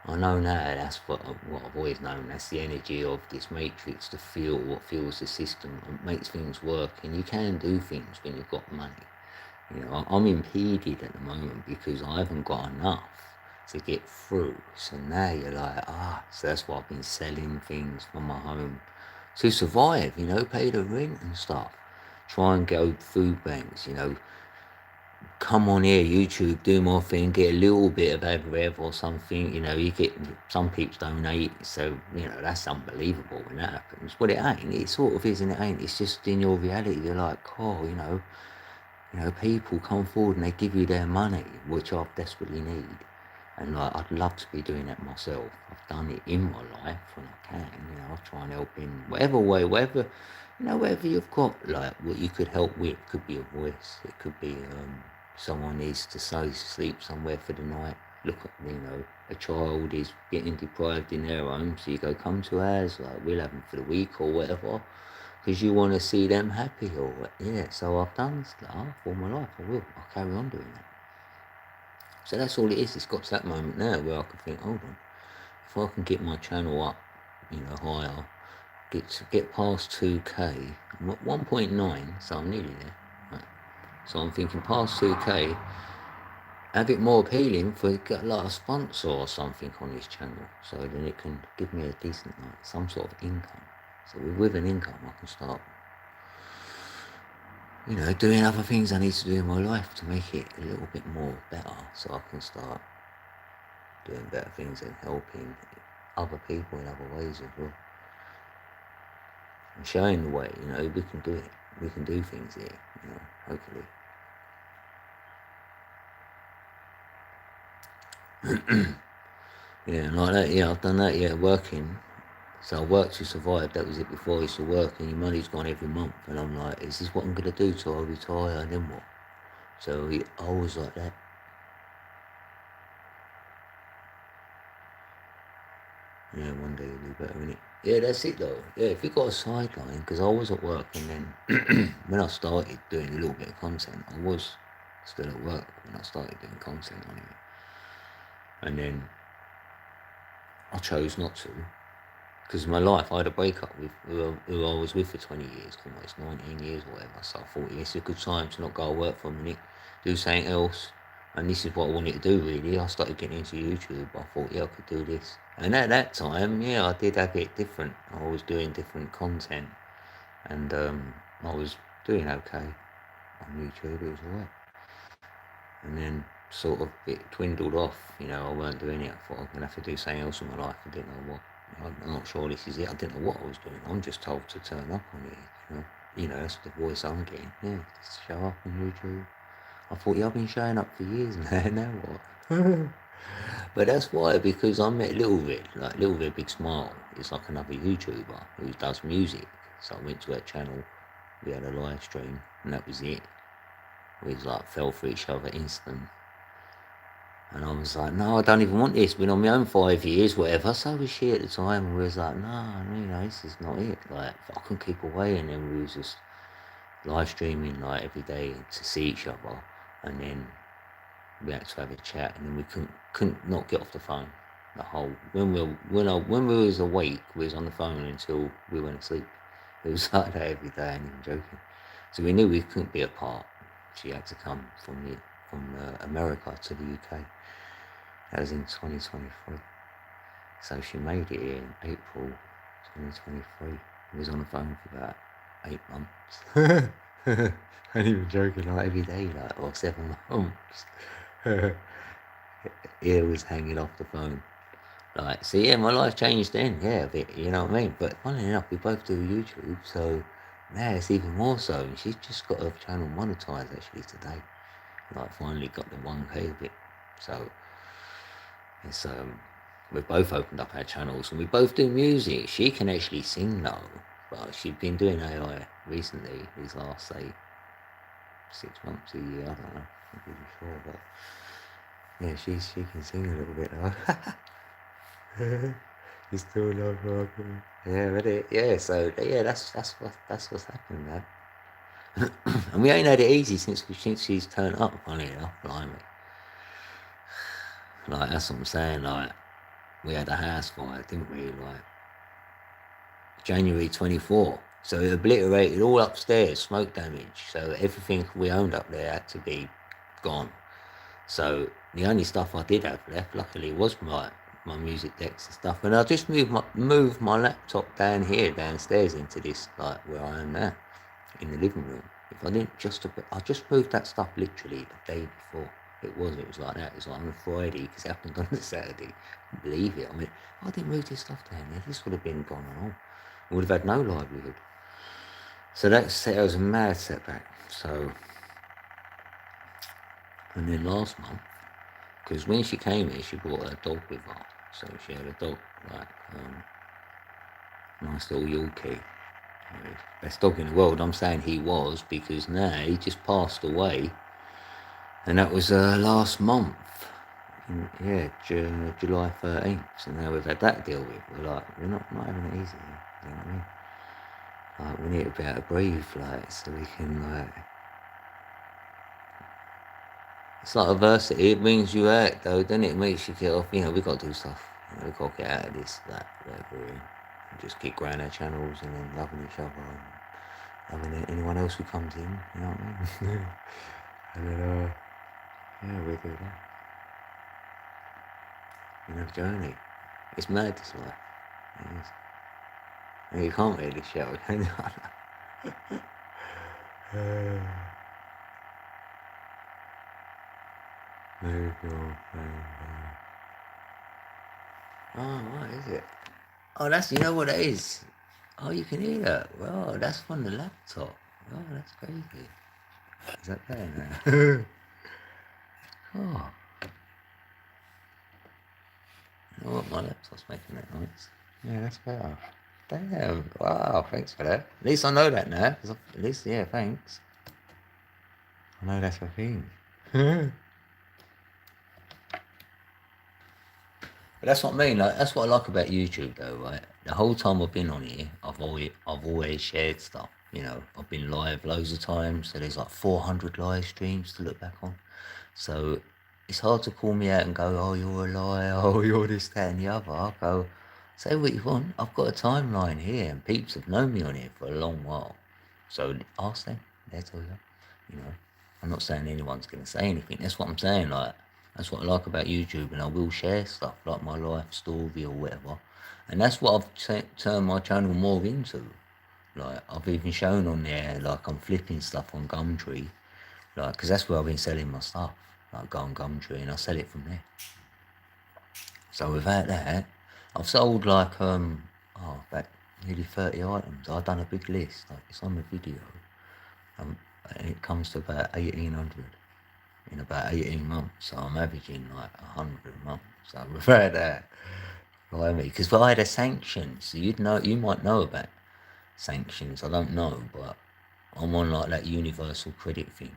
I know now that's what I've always known. That's the energy of this matrix to feel what fuels the system and makes things work. And you can do things when you've got money. You know, I'm impeded at the moment because I haven't got enough to get through. So now you're like, so that's why I've been selling things from my home to survive, you know, pay the rent and stuff. Try and go food banks, you know, come on here, YouTube, do my thing, get a little bit of ad rev or something, you know, you get some people donate, so, you know, that's unbelievable when that happens. But it ain't, it sort of is and it ain't, it's just in your reality, you're like, oh, you know, people come forward and they give you their money, which I desperately need. And like, I'd love to be doing that myself. I've done it in my life when I can, you know, I'll try and help in whatever way, whatever, you know, whatever you've got, like what you could help with. Could be a voice, it could be someone needs to sleep somewhere for the night. Look at, you know, a child is getting deprived in their home, so you go, come to ours, like we'll have them for the week or whatever because you want to see them happy or what. Yeah, so I've done stuff all my life. I'll carry on doing that. So that's all it is. It's got to that moment now where I can think, hold on, if I can get my channel up, you know, higher, get past 2K, I'm at 1.9, so I'm nearly there. Right. So I'm thinking past 2K, have it more appealing for get like a sponsor or something on this channel, so then it can give me a decent, like, some sort of income. So with an income, I can start, you know, doing other things I need to do in my life to make it a little bit more better, so I can start doing better things and helping other people in other ways as well. And showing the way, you know, we can do it. We can do things here, you know, hopefully. Yeah, and like that, yeah, I've done that, yeah, working. So I worked to survive, that was it before I used to work, and your money's gone every month, and I'm like, is this what I'm going to do till I retire, and then what? So I was like that. Yeah, one day you'll be better, innit? Yeah, that's it though. Yeah, if you got a sideline, because I was at work and then when I started doing a little bit of content, I was still at work when I started doing content on it. And then I chose not to, because in my life I had a breakup with who I was with for 20 years, almost 19 years or whatever. So I thought, yeah, it's a good time to not go to work for a minute, do something else. And this is what I wanted to do really. I started getting into YouTube. I thought, yeah, I could do this. And at that time, yeah, I did a bit different. I was doing different content. And I was doing okay on YouTube, it was alright. And then sort of it dwindled off, you know, I weren't doing it. I thought I'm going to have to do something else in my life. I didn't know what. I'm not sure this is it. I didn't know what I was doing. I'm just told to turn up on it, you know. You know, that's the voice I'm getting. Yeah, just show up on YouTube. I thought, yeah, I've been showing up for years now, now what? But that's why, because I met Little Red, like Little Red Big Smile is like another YouTuber who does music. So I went to her channel, we had a live stream, and that was it. We like fell for each other instant. And I was like, no, I don't even want this. Been on my own 5 years, whatever. So was she at the time. And we was like, no, you know, this is not it. Like, I couldn't keep away. And then we was just live streaming like every day to see each other. And then we had to have a chat. And then we couldn't not get off the phone. The whole when we was awake, we was on the phone until we went to sleep. It was like that every day. I ain't even joking. So we knew we couldn't be apart. She had to come from America to the UK. That was in 2023. So she made it here in April 2023. We was on the phone for about 8 months. I ain't even joking, like every day, like, or 7 months. Ear was hanging off the phone. Like, so yeah, my life changed then, yeah, a bit, you know what I mean? But funny enough, we both do YouTube, so now it's even more so. And she's just got her channel monetized actually today. Like, finally got the 1K bit. So it's we've both opened up our channels and we both do music. She can actually sing though, but she's been doing AI recently, these last, say, 6 months, a year, I don't know, I'm not really sure, but yeah, she can sing a little bit though. You still love rocking. Yeah, ready? Yeah, so yeah, that's what's happened now. And we ain't had it easy since she's turned up. Funny enough, blimey. Like that's what I'm saying. Like we had a house fire, didn't we? Like January 24. So it obliterated all upstairs, smoke damage. So everything we owned up there had to be gone. So the only stuff I did have left, luckily, was my music decks and stuff. And I just moved my laptop down here, downstairs into this, like where I am now, in the living room. If I didn't I just moved that stuff literally the day before. It was like that. It was like on a Friday because it happened on a Saturday. Believe it. I mean, I didn't move this stuff down there. This would have been gone and all. We would have had no livelihood. So that was a mad setback. So, and then last month, because when she came here, she brought her dog with her. So she had a dog, like, nice little Yorkie. Best dog in the world. I'm saying he was because now he just passed away. And that was last month. Yeah, July 13th. So now we've had that to deal with. We're not having it easy. You know what I mean? Like, we need to be able to breathe, like, so we can, like... It's like adversity. It brings you out, though, doesn't it? It makes you get off. You know, we got to do stuff. You know, we got to get out of this, that, whatever we're in. And just keep growing our channels and then loving each other and loving anyone else who comes in. You know what I mean? And then, yeah, we do that. You know, journey. It's mad, this life. It is. And you can't really show it, can you? Oh, what is it? Oh, you know what it is? Oh, you can hear that. Well, that's from the laptop. Oh, that's crazy. Is that better now? Oh, you know what? My laptop's making that noise. Yeah, that's better. Damn. Wow, thanks for that. At least I know that now. At least, yeah, thanks. I know that's a thing. But that's what I mean. Like, that's what I like about YouTube, though, right? The whole time I've been on here, I've always shared stuff. You know, I've been live loads of times, so there's like 400 live streams to look back on. So it's hard to call me out and go, "Oh, you're a liar. Oh, you're this, that, and the other." I'll go, "Say what you want. I've got a timeline here, and peeps have known me on here for a long while. So ask them. They'll tell you. You know, I'm not saying anyone's going to say anything. That's what I'm saying. Like, that's what I like about YouTube, and I will share stuff like my life story or whatever. And that's what I've turned my channel more into. Like, I've even shown on there, like, I'm flipping stuff on Gumtree, like, because that's where I've been selling my stuff. Like, go on Gumtree and I sell it from there. So without that, I've sold like about nearly 30 items. I've done a big list. Like, it's on the video. And it comes to about 1,800 in about 18 months. So I'm averaging like 100 a month. So without that, because I had a sanction, so you might know about sanctions. I don't know, but I'm on like that universal credit thing.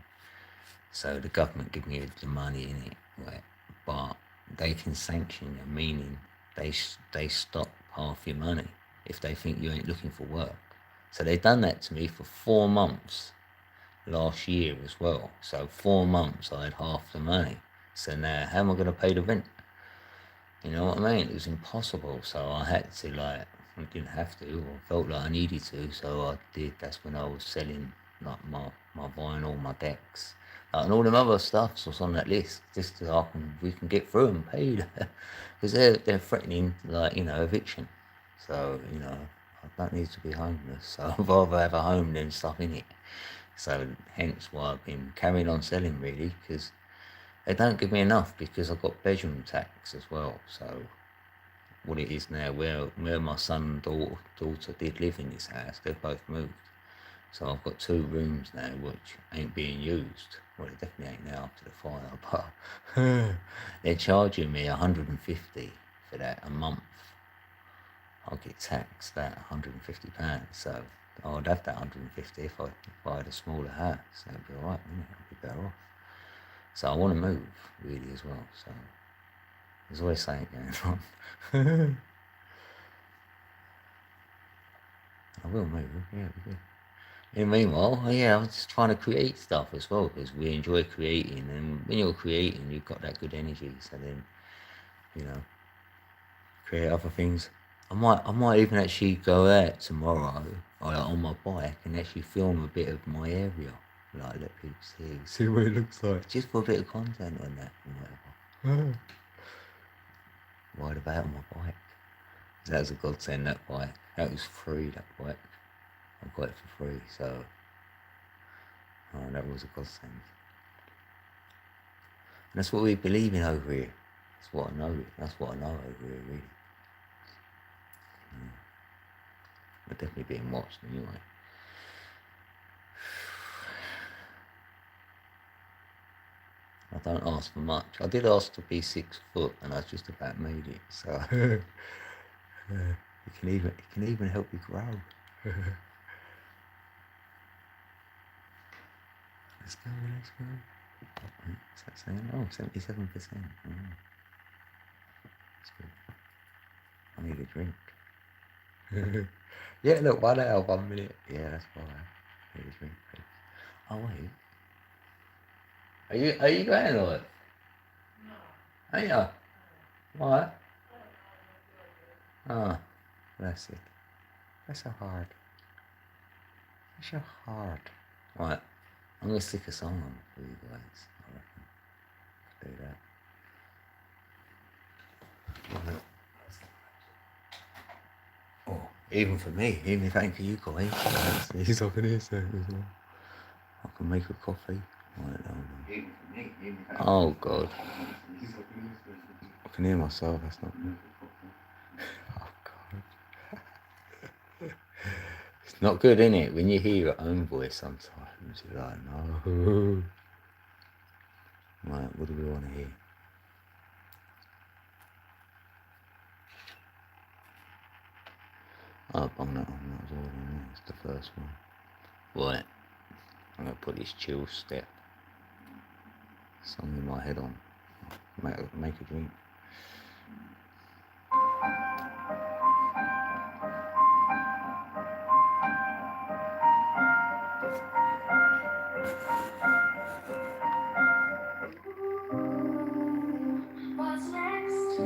So the government give me the money in it, right? But they can sanction you, meaning they stop half your money if they think you ain't looking for work. So they done that to me for 4 months last year as well. So 4 months I had half the money. So now how am I going to pay the rent? You know what I mean? It was impossible. So I had to, like, I didn't have to, or felt like I needed to. So I did. That's when I was selling like my vinyl, my decks, and all them other stuffs was on that list, just so we can get through and pay, because they're threatening, like, you know, eviction. So, you know, I don't need to be homeless. So I'd rather have a home than stuff in it. So hence why I've been carrying on selling, really, because they don't give me enough, because I've got bedroom tax as well. So what it is now, where my son and daughter did live in this house, they've both moved. So I've got 2 rooms now which ain't being used. Well, it definitely ain't now after the fire, but they're charging me 150 for that a month. I'll get taxed that £150. So I'd have that 150 if I had a smaller house. That'd be alright, wouldn't it? I'd be better off. So I want to move, really, as well. So there's always something going on. I will, maybe. Yeah, we will. And meanwhile, yeah, I was just trying to create stuff as well because we enjoy creating, and when you're creating, you've got that good energy. So then, you know, create other things. I might even actually go out tomorrow, or like, on my bike, and actually film a bit of my area, like let people see what it looks like, just for a bit of content on that or whatever. Ride about on my bike. That was a godsend. That bike, that was free. That bike, I got it for free, so that was a godsend. And that's what we believe in over here. That's what I know. That's what I know over here, really. We're definitely being watched anyway. I don't ask for much. I did ask to be 6 foot, and I just about made it. So it can even help you grow. Let's go. What's that saying? Oh, 77%. Oh, that's good. I need a drink. Yeah, look, 1 hour, 1 minute. Yeah, that's fine. I need a drink. Oh wait. Are you going on it? No. Are you? What? Oh, that's it. That's so hard. That's so hard. Right, I'm gonna stick a song on for you guys. I reckon. Do that. Right. Oh, even for me, even if it ain't for you guys, he's up in here saying as well. I can make a coffee. Right, even for me, even if oh God. I can hear myself, that's not good. Oh God. It's not good, innit? When you hear your own voice sometimes, you're like, no. Right, what do we want to hear? Oh, I'm not it's the first one. Right, I'm going to put this chill step song in my head on. Make a drink. What's next?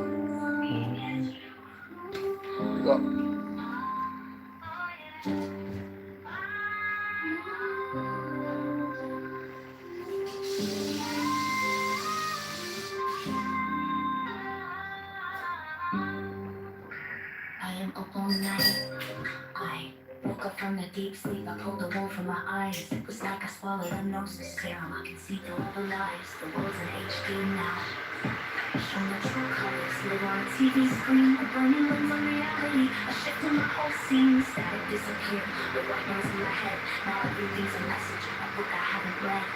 I am up all night. I woke up from the deep sleep. I pulled the wool from my eyes. It was like I swallowed a gnosis serum. I can see through all the lies. The world's in HD now. Show the true colors. Live on a TV screen. A burning lens on reality. A shift in my whole scene. Static disappeared. The white noise in my head. Now everything's a message. A book I haven't read.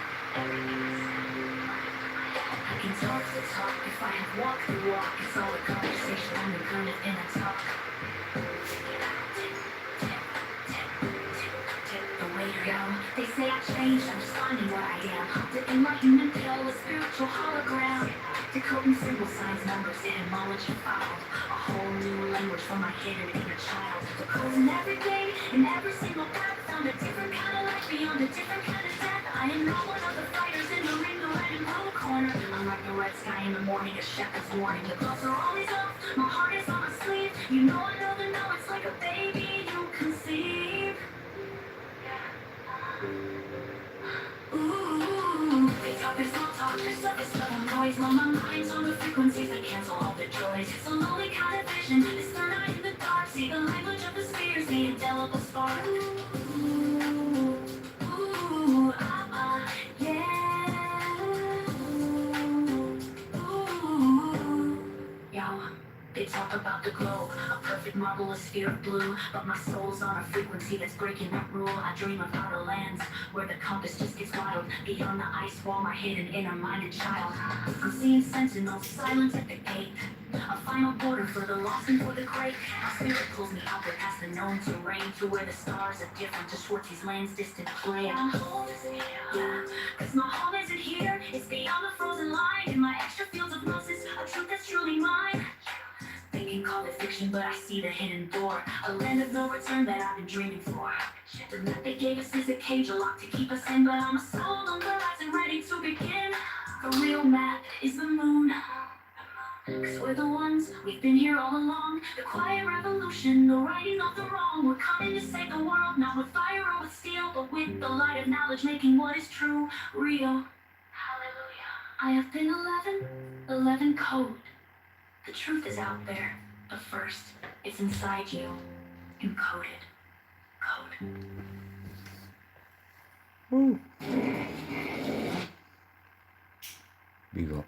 I can talk the talk if I have walked the walk. It's all a conversation. I'm kind of in a talk. They say I changed, I'm just finding what I am. Dipping my human pill, a spiritual hologram. Decoding symbol signs, numbers, etymology found. A whole new language for my hidden inner child. Decoding every day, in every single path. Found a different kind of life beyond a different kind of death. I am not one of the fighters in the ring, the red and blue corner. I'm like the red sky in the morning, a shepherd's warning. The gloves are always off, my heart is on my sleeve. You know I know the know, it's like a baby you conceive. Ooh, they talk, there's no talk, there's surface level noise. While my mind's on the frequencies that cancel all the joys. It's a lonely kind of vision, it's the night in the dark. See the language of the spheres, the indelible spark. Yeah. Yo. They talk about the globe, a perfect marvelous sphere of blue. But my soul's on a frequency that's breaking that rule. I dream of outer lands, where the compass just gets wild. Beyond the ice wall, my hidden inner-minded child. I'm seeing sentinels silent at the gate. A final border for the lost and for the great. My spirit pulls me outward past the known terrain, to where the stars are different, to Schwartz's land's distant gray. I'm home, yeah, cause my home isn't here. It's beyond the frozen line, in my extra fields of gnosis, a truth that's truly mine. They can call it fiction, but I see the hidden door. A land of no return that I've been dreaming for. The map they gave us is a cage, a lock to keep us in. But I'm a soul on the rise and ready to begin. The real map is the moon. Cause we're the ones, we've been here all along. The quiet revolution, the righting of the wrong. We're coming to save the world, not with fire or with steel, but with the light of knowledge, making what is true real. Hallelujah. I have been 11 code. The truth is out there, but first, it's inside you, encoded. Code. Woo. Big ups.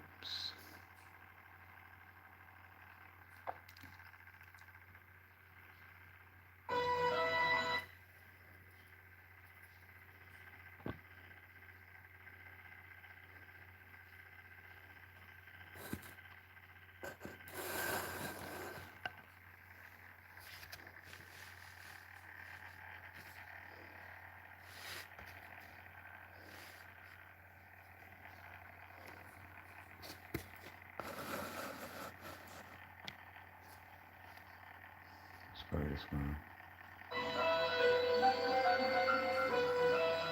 This one.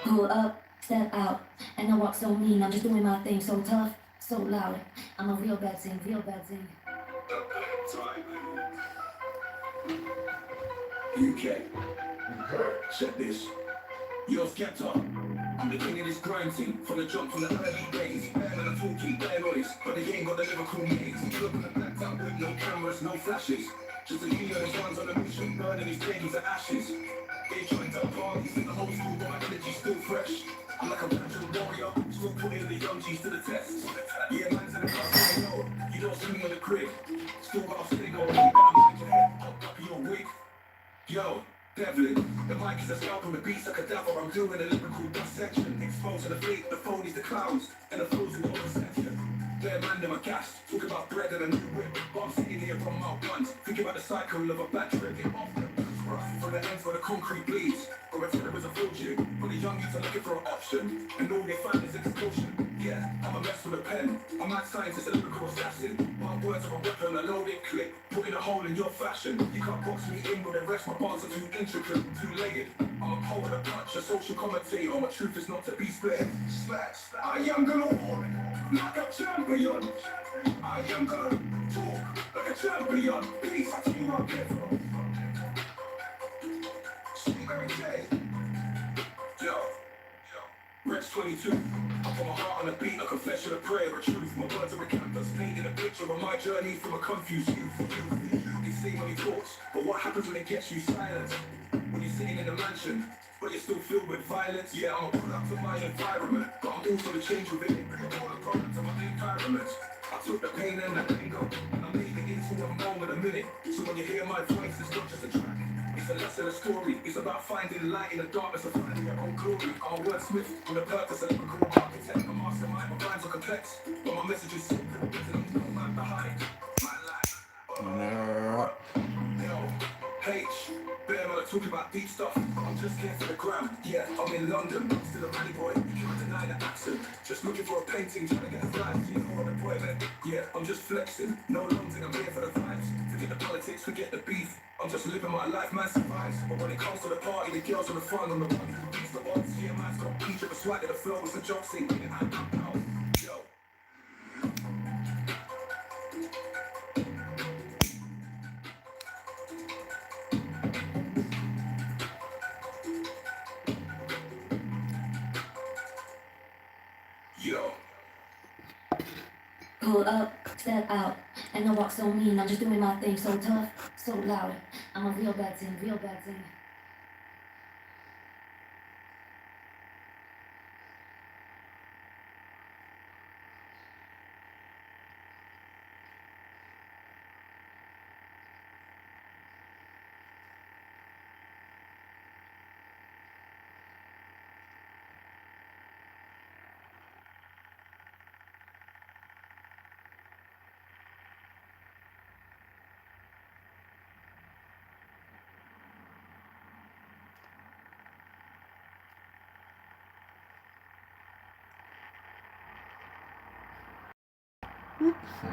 Pull up, step out, and I walk so mean. I'm just doing my thing, so tough, so loud. I'm a real bad thing, real bad thing. UK. Check this. Yo, Skepta. I'm the king of this grind team. From the jump from the early days. Man, I'm talking bare noise, but they ain't got the lyrical maze. Look on the blacked out with no cameras, no flashes. Just a hero that runs on a mission, burning his babies to ashes. They joined up parties in the whole school, but my energy still fresh. I'm like a natural warrior, still putting the young G's to the test. Yeah, man's in the class, I know. You don't see me on the crib. Still got a stick on, you better mind your head, up your wig. Yo, Devlin, the mic is a scalpel, the beats like a devil. I'm doing a lyrical dissection, exposing the fleet, the phonies, the clowns, and the flows in the other section. Their man, them a gas, talk about bread and a new whip. But I'm sitting here from my guns, thinking about the cycle of a bad trip. Off from the ends where the concrete bleeds. Or if there was a fugitive, but the young youths are looking for an option, and all they find is explosion. Yeah, I'm a mess with a pen. I'm mad scientist, a lyrical assassin. My words are a weapon, a loaded clip, putting a hole in your fashion. You can't box me in with the rest. My bars are too intricate, too layered. I'm a poet, a punch, a social commentator. My truth is not to be split. I am gonna walk like a champion. I am gonna talk like a champion. Peace to you, I'm grateful. Sweet Mary J. Yo. Rex 22. I put my heart on a beat, a confession, a prayer, a truth. My words are a canvas, painting a picture of my journey from a confused youth. You see when he talks, but what happens when it gets you silent? When you're sitting in a mansion, but you're still filled with violence. Yeah, I'm a product of my environment, but I'm also the change within it. I'm all a product of my environment. I took the pain and the lingo, and I made it into a moment, a minute. So when you hear my voice, it's not just a track. It's a lesson, a story. It's about finding light in the darkness of finding your own glory. I'm a wordsmith with a purpose, a lyrical architect. A mastermind, my rhymes are complex, but my message is simple. There's no man behind my life. Yo, H, better man, talking about deep stuff. I'm just here for the gram. Yeah, I'm in London, I'm still a rally boy. You can't deny the accent. Just looking for a painting, trying to get a flag. You know what the boy meant? Yeah, I'm just flexing. No loans, I'm here for the vibes. Forget the politics, forget the beef. I'm just living my life, man survives. But when it comes to the party, the girls are the fun. I'm the one who beats the odds. Yeah, man's got each of a swag of the flow. It's a job scene. Yo. Yo. Pull up, step out, and I walk so mean. I'm just doing my thing, so tough, so loud. I'm a real bad thing, real bad thing.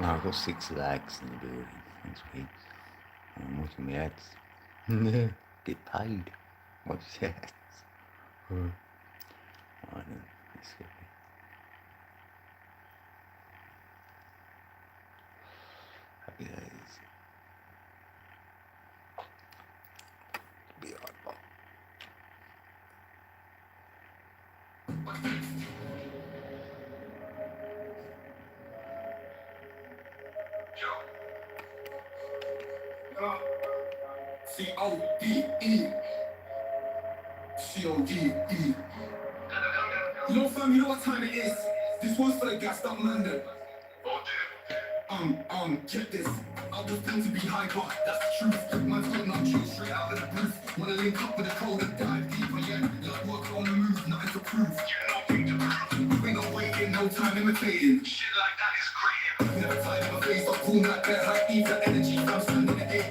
I've got 6 lags in the building. Thanks, Pete. I'm watching the ads. Get paid. Watch the ads. I know. It's scary. Happy days. Be right back. C-O-D-E. C-O-D-E. You know, fam, you know what time it is? This one's for the gassed up London. Check this. I was born to be hyper, that's the truth. Man's got no choose straight out of the booth. Wanna link up with the code and dive deeper, yeah. Like work on the move, nothing to prove. You ain't no waiting, no time imitating. Shit like that is creative. Never tired of my face, I'm cool like that. High ether energy, I'm standing at 8.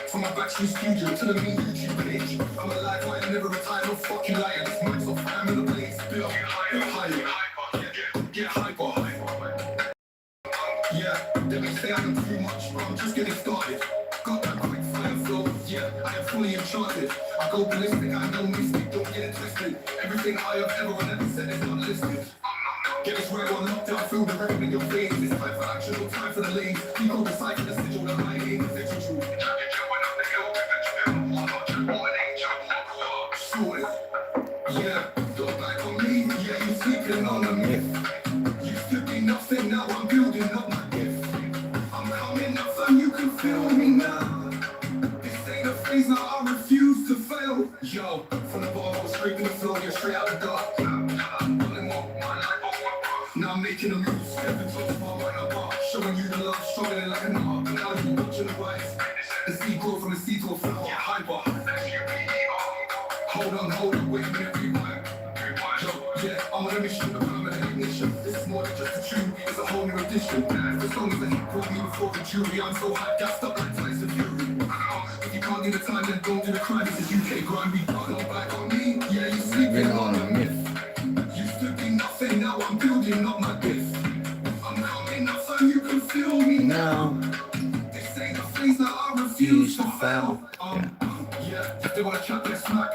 From my backstreet studio to the main YouTube page. I'm a live wire, never retire, no fucking liar. This mic's so fire in the place. Get higher, get hyper. Yeah, they may say I am too much, but I'm just getting started. Got that quick fire flow, yeah, I am fully enchanted. I go ballistic, I know mystic, don't get it twisted. Everything I have ever and ever said is not listed. Get this right on lockdown, feel the rhythm in your veins. It's time for action, no time for the lanes. People decipher the sigil, the high aim is literature. Sure, yeah, go back on me, yeah, you sleeping on the myth. Used to be nothing, now I'm building up my gift. I'm coming up, fam, you can feel me now. This ain't a phase, now I refuse to fail. Yo, from the bar, I was scraping the floor, you're straight out the dark. Now I'm making a move, stepping to the bar right now, bar. Showing you the love, struggling like an art. But now you're watching the rise. The seed grow from a seed to a flower, hyper. Hold on, wait a minute, rewind. Yo, yeah, I'm on a mission, a permanent ignition. This is more than just a tune, it's a whole new edition. The song is a hit, brought me before the jury. I'm so hot, gassed up like Tyson Fury. If you can't do the time, then don't do the crime. This is UK grind, we got no back on me. Yeah, you sleeping on a myth. Used to be nothing, now I'm building up my gift. I'm coming up so you can feel me now. This ain't a phase that I refuse to fail. Yeah, if they wanna chat, let's smack.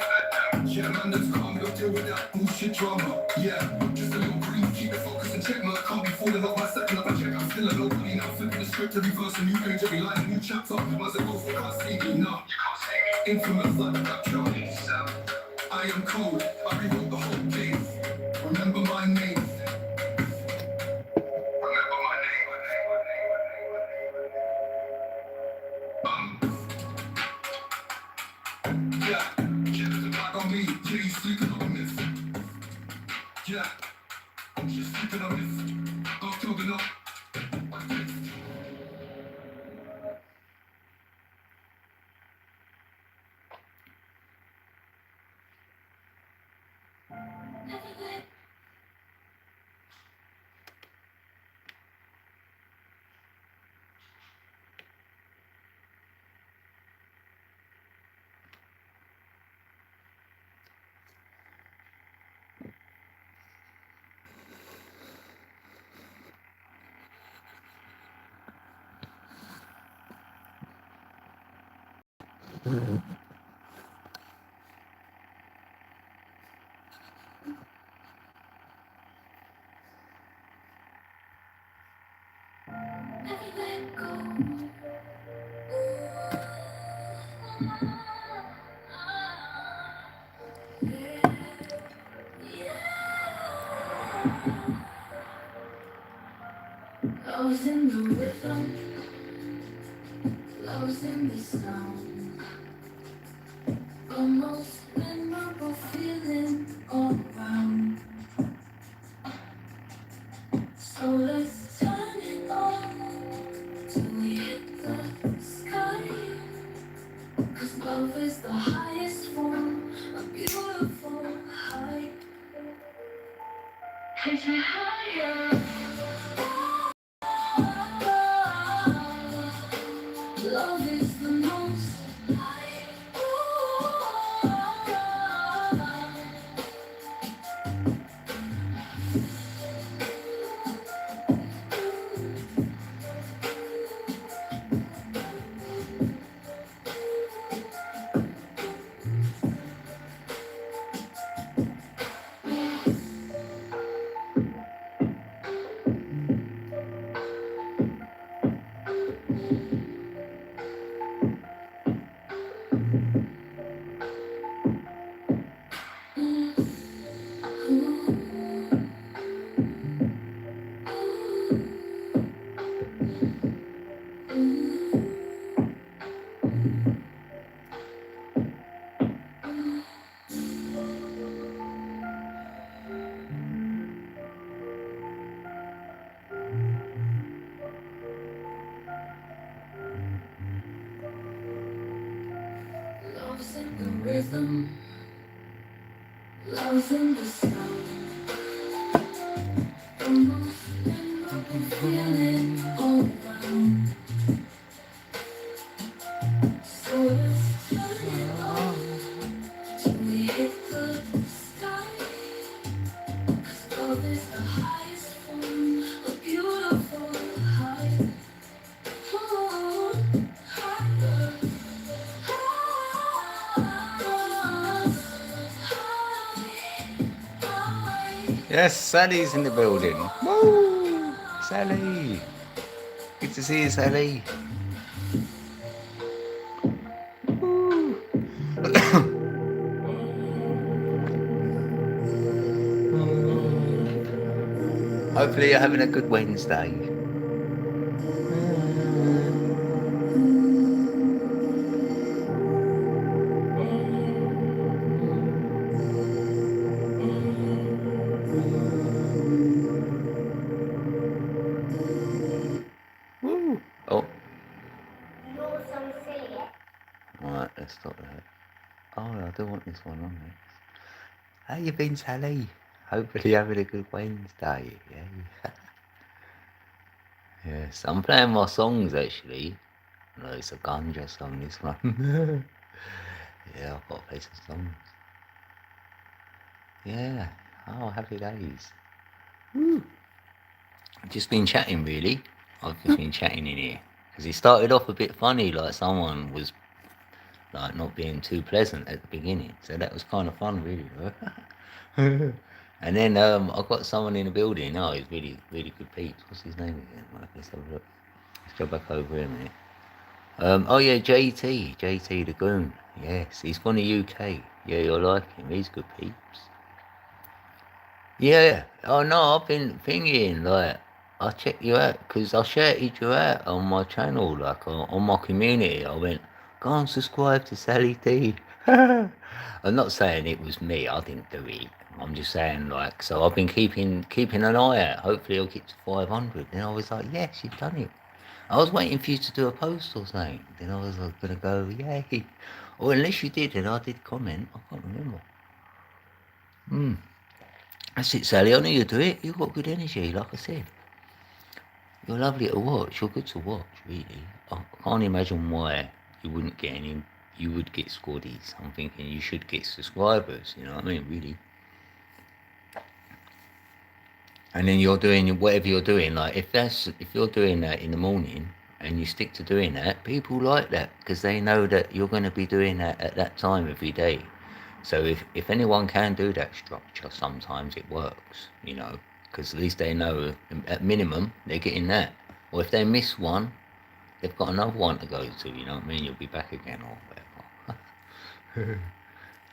Yeah, man, that's calm, don't deal with that bullshit drama. Yeah, just a little breathe, keep it focused and check, man. I can't be falling off my second up a check. I'm still a nobody now, flipping the script, every verse, a new page, every line, a new chapter. Once it goes, they can't see me, nah. Infamous like that Johnny. I am cold, I rewrote the whole game. Remember my name. Yeah, there's a back on me. Yeah, you sleeping on a myth. Yeah, I'm just sleeping on myth. I'm talking up. Let go. Lost in the rhythm, lost in the sound. The most memorable feeling all around. So let's turn it on till we hit the sky. 'Cause love is the highest form, a beautiful high. Take me higher. Love is the most high. Love's in the rhythm, love's in the sound. The most memorable feeling all around. So let's turn it on till we hit the sky. 'Cause love is the highest form of beautiful high. Oh, higher, high. Yes, Sally's in the building. Woo! Sally. Good to see you, Sally. Woo. Hopefully you're having a good Wednesday. Woo. Oh. Alright, let's stop that. Oh, I do want this one on next. How you been, Sally? Hopefully you're having a good Wednesday. Yeah. Yes, I'm playing my songs actually. No, it's a ganja song, this one. Yeah, I've got to play some songs. Yeah. Oh, happy days. Woo. I've just been chatting, really. I've just been chatting in here. Because it started off a bit funny, like someone was like not being too pleasant at the beginning. So that was kind of fun, really. And then I got someone in the building. Oh, he's really, really good peeps. What's his name again? Right, let's have a look. Let's go back over here a minute. Oh yeah, JT the Goon. Yes, he's from the UK. Yeah, you'll like him. He's good peeps. Yeah. Oh no, I've been thinking like I checked you out because I shouted you out on my channel, like on my community. I went, go and subscribe to Sally D. I'm not saying it was me. I didn't do it. I'm just saying like so. I've been keeping an eye out. Hopefully, I'll get to 500. Then I was like, yes, you've done it. I was waiting for you to do a post or something. Then I was like, gonna go, yay. Or unless you did, and I did comment. I can't remember. That's it, Sally. I know you do it. You've got good energy, like I said. You're lovely to watch. You're good to watch, really. I can't imagine why you wouldn't get any. You would get squaddies. I'm thinking you should get subscribers. You know what I mean? Really. And then you're doing whatever you're doing. Like if you're doing that in the morning and you stick to doing that, people like that because they know that you're going to be doing that at that time every day. So if anyone can do that structure, sometimes it works, you know, because at least they know at minimum they're getting that. Or if they miss one, they've got another one to go to, you know what I mean? You'll be back again or whatever.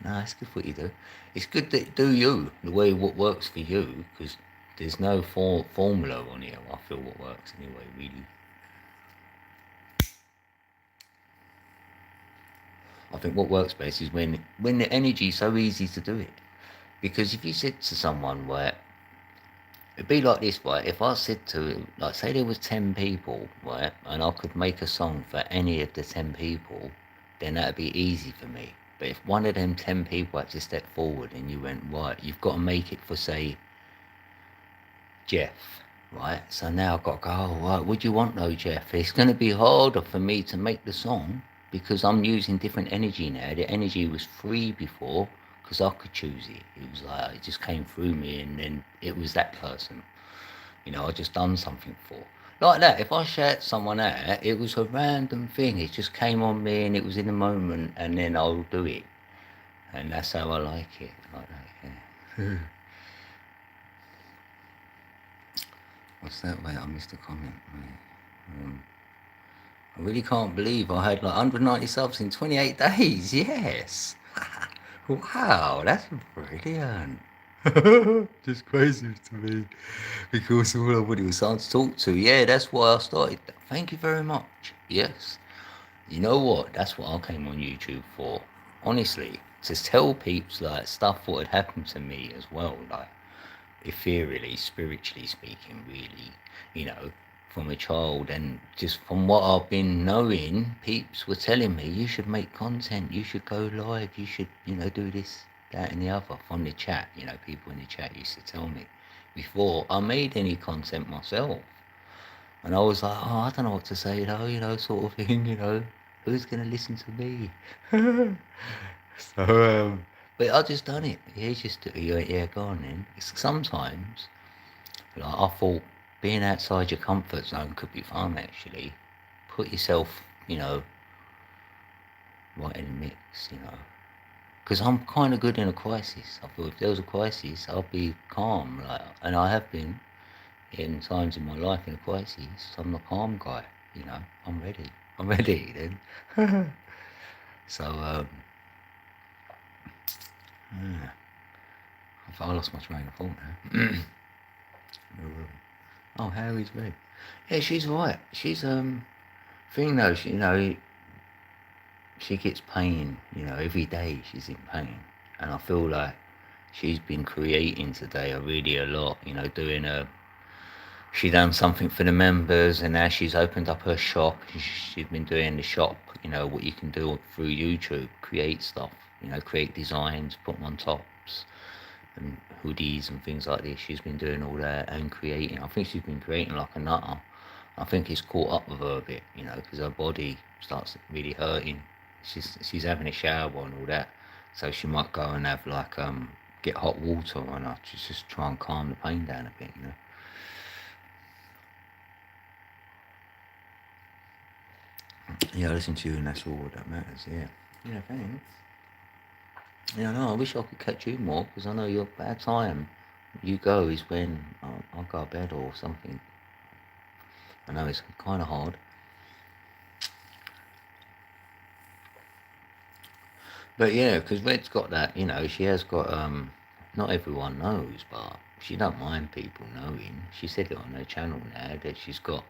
No, it's good what you do. It's good that do you, the way what works for you, because there's no formula on here. I feel what works anyway, really. I think what works best is when the energy is so easy to do it. Because if you said to someone, right, it'd be like this, right? If I said to, like, say there was 10 people, right, and I could make a song for any of the 10 people, then that'd be easy for me. But if one of them 10 people had to step forward and you went, right, you've got to make it for, say, Jeff, right? So now I've got to go, oh, right, what do you want though, Jeff? It's going to be harder for me to make the song because I'm using different energy now. The energy was free before because I could choose it. It was like, it just came through me and then it was that person. You know, I just done something for. Like that, if I shout someone out, it was a random thing. It just came on me and it was in the moment and then I'll do it. And that's how I like it, like that, yeah. What's that? Wait, I missed a comment. I really can't believe I had like 190 subs in 28 days. Yes. Wow, that's brilliant. Just crazy to me. Because all I wanted was someone to talk to. Yeah, that's why I started. Thank you very much. Yes. You know what? That's what I came on YouTube for. Honestly, to tell peeps like stuff what had happened to me as well. Like, ethereally, spiritually speaking, really, you know, from a child, and just from what I've been knowing, peeps were telling me you should make content, you should go live, you should, do this, that, and the other. From the chat, people in the chat used to tell me before I made any content myself, and I was like, oh, I don't know what to say though, sort of thing, who's gonna listen to me? So, but I just done it. Yeah, just yeah, go on then. Sometimes, like, I thought being outside your comfort zone could be fun actually. Put yourself, right in the mix, because I'm kind of good in a crisis. I thought if there was a crisis, I'll be calm, like, and I have been in times in my life in a crisis. I'm the calm guy, I'm ready. I'm ready then. So, yeah. I lost my train of thought now. Oh, Harry's red. Yeah, she's right. She's thing though. She gets pain. Every day she's in pain, and I feel like she's been creating today a lot. Doing she done something for the members, and now she's opened up her shop. She's been doing the shop. What you can do through YouTube, create stuff. Create designs, put them on tops and hoodies and things like this. She's been doing all that and creating. I think she's been creating like a nutter. I think it's caught up with her a bit, because her body starts really hurting. She's having a shower and all that, so she might go and have like get hot water on her to just try and calm the pain down a bit, Yeah, listen to you, and that's all that matters. Yeah. Yeah, thanks. Yeah, no, I wish I could catch you more, because I know your bad time you go is when I'll go to bed or something. I know it's kind of hard. But yeah, because Red's got that, she has got, not everyone knows, but she don't mind people knowing. She said it on her channel now that she's got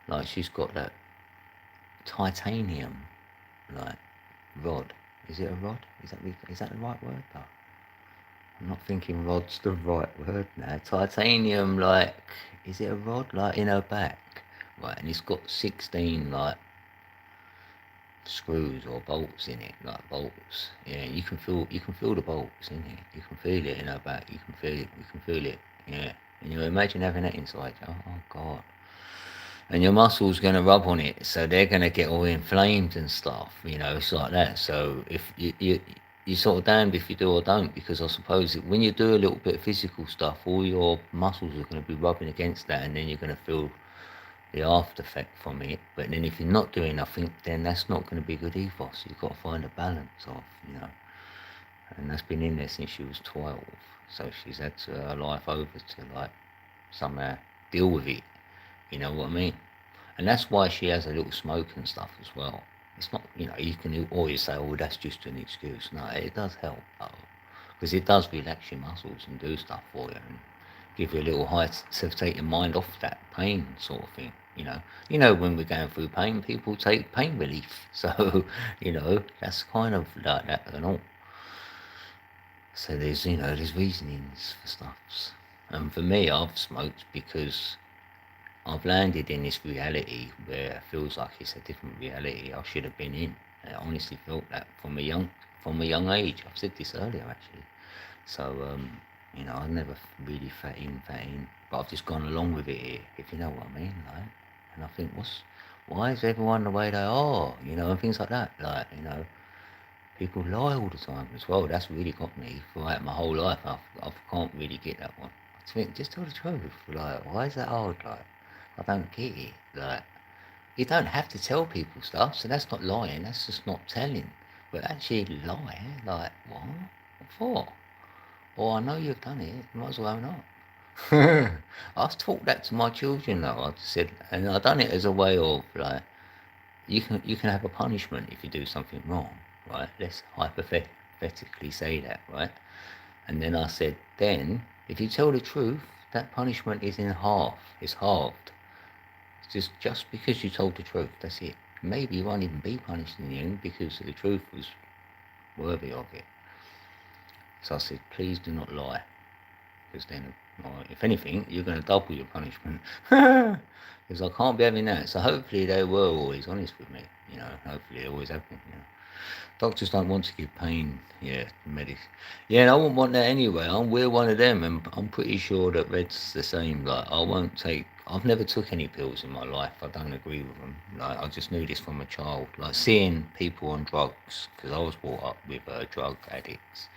that titanium, like, rod. Is it a rod? Is that the right word? Though? I'm not thinking rod's the right word now. Titanium, like, is it a rod? Like, in her back. Right, and it's got 16, like, screws or bolts in it, like bolts. Yeah, you can feel the bolts in it. You can feel it in her back. You can feel it. Yeah, and you imagine having that inside. Oh God. And your muscles gonna rub on it, so they're gonna get all inflamed and stuff. It's like that. So if you sort of damned if you do or don't, because I suppose when you do a little bit of physical stuff, all your muscles are going to be rubbing against that, and then you're going to feel the after effect from it. But then if you're not doing nothing, then that's not going to be good either. So you've got to find a balance of, and that's been in there since she was 12. So she's had her life over to like somehow deal with it. You know what I mean? And that's why she has a little smoke and stuff as well. It's not, you can always say, oh, that's just an excuse. No, it does help, though, because it does relax your muscles and do stuff for you and give you a little high to take your mind off that pain sort of thing. When we're going through pain, people take pain relief. So, that's kind of like that and all. So there's reasonings for stuffs. And for me, I've smoked because I've landed in this reality where it feels like it's a different reality I should have been in. I honestly felt that from a young age. I've said this earlier actually. So I never really fat in, but I've just gone along with it here, if you know what I mean. Like, and I think, why is everyone the way they are? And things like that. Like, people lie all the time as well. That's really got me throughout my whole life. I can't really get that one. I think just tell the truth. Like, why is that hard? Like, I don't get it. Like, you don't have to tell people stuff, so that's not lying, that's just not telling. But actually lying, like, what? What for? Or I know you've done it, you might as well not. I was taught that to my children though. I just said, and I done it as a way of like, you can have a punishment if you do something wrong, right? Let's hypothetically say that, right? And then I said, then if you tell the truth, that punishment is in half. It's halved. Just because you told the truth, that's it. Maybe you won't even be punished in the end because the truth was worthy of it. So I said, please do not lie. because then, if anything, you're going to double your punishment. Because I can't be having that. So hopefully they were always honest with me. Hopefully they always have been. Doctors don't want to give pain. Yeah, medics. Yeah, and I wouldn't want that anyway. We're one of them, and I'm pretty sure that Red's the same. Like, I won't take. I've never took any pills in my life. I don't agree with them. Like, I just knew this from a child. Like, seeing people on drugs, because I was brought up with drug addicts,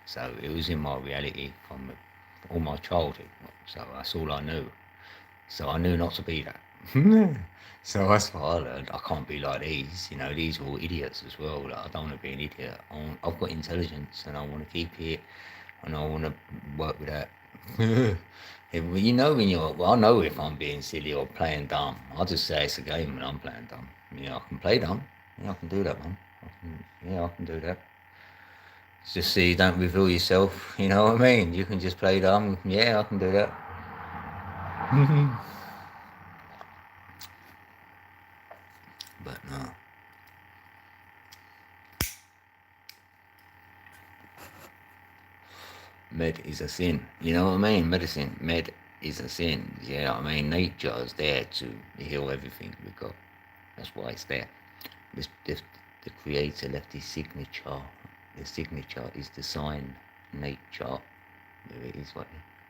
so it was in my reality from all my childhood. So that's all I knew. So I knew not to be that. So that's what I learned. I can't be like these. These are all idiots as well. Like, I don't want to be an idiot. I've got intelligence and I want to keep it, and I want to work with that. I know if I'm being silly or playing dumb. I just say it's a game and I'm playing dumb. I can play dumb. Yeah, I can do that, man. I can do that. It's just so you don't reveal yourself. You know what I mean? You can just play dumb. Yeah, I can do that. But no. Med is a sin. You know what I mean? Medicine. Med is a sin. Yeah, I mean, nature is there to heal everything we got. That's why it's there. The creator left his signature. The signature is the sign nature. There it is, what?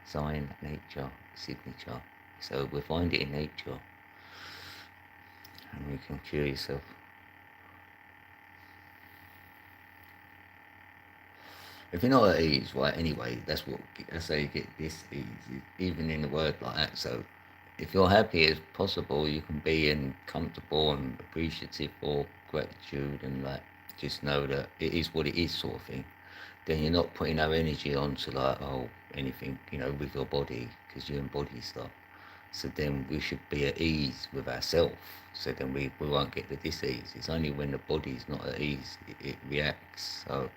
Sign nature, signature. So we'll find it in nature. And you can cure yourself. If you're not at ease, right, anyway, that's how you get this ease, even in a word like that. So if you're happy as possible, you can be and comfortable and appreciative for gratitude and just know that it is what it is, sort of thing. Then you're not putting no energy onto anything, with your body, because you embody stuff. So then we should be at ease with ourselves. So then we won't get the dis-ease. It's only when the body's not at ease, it reacts. So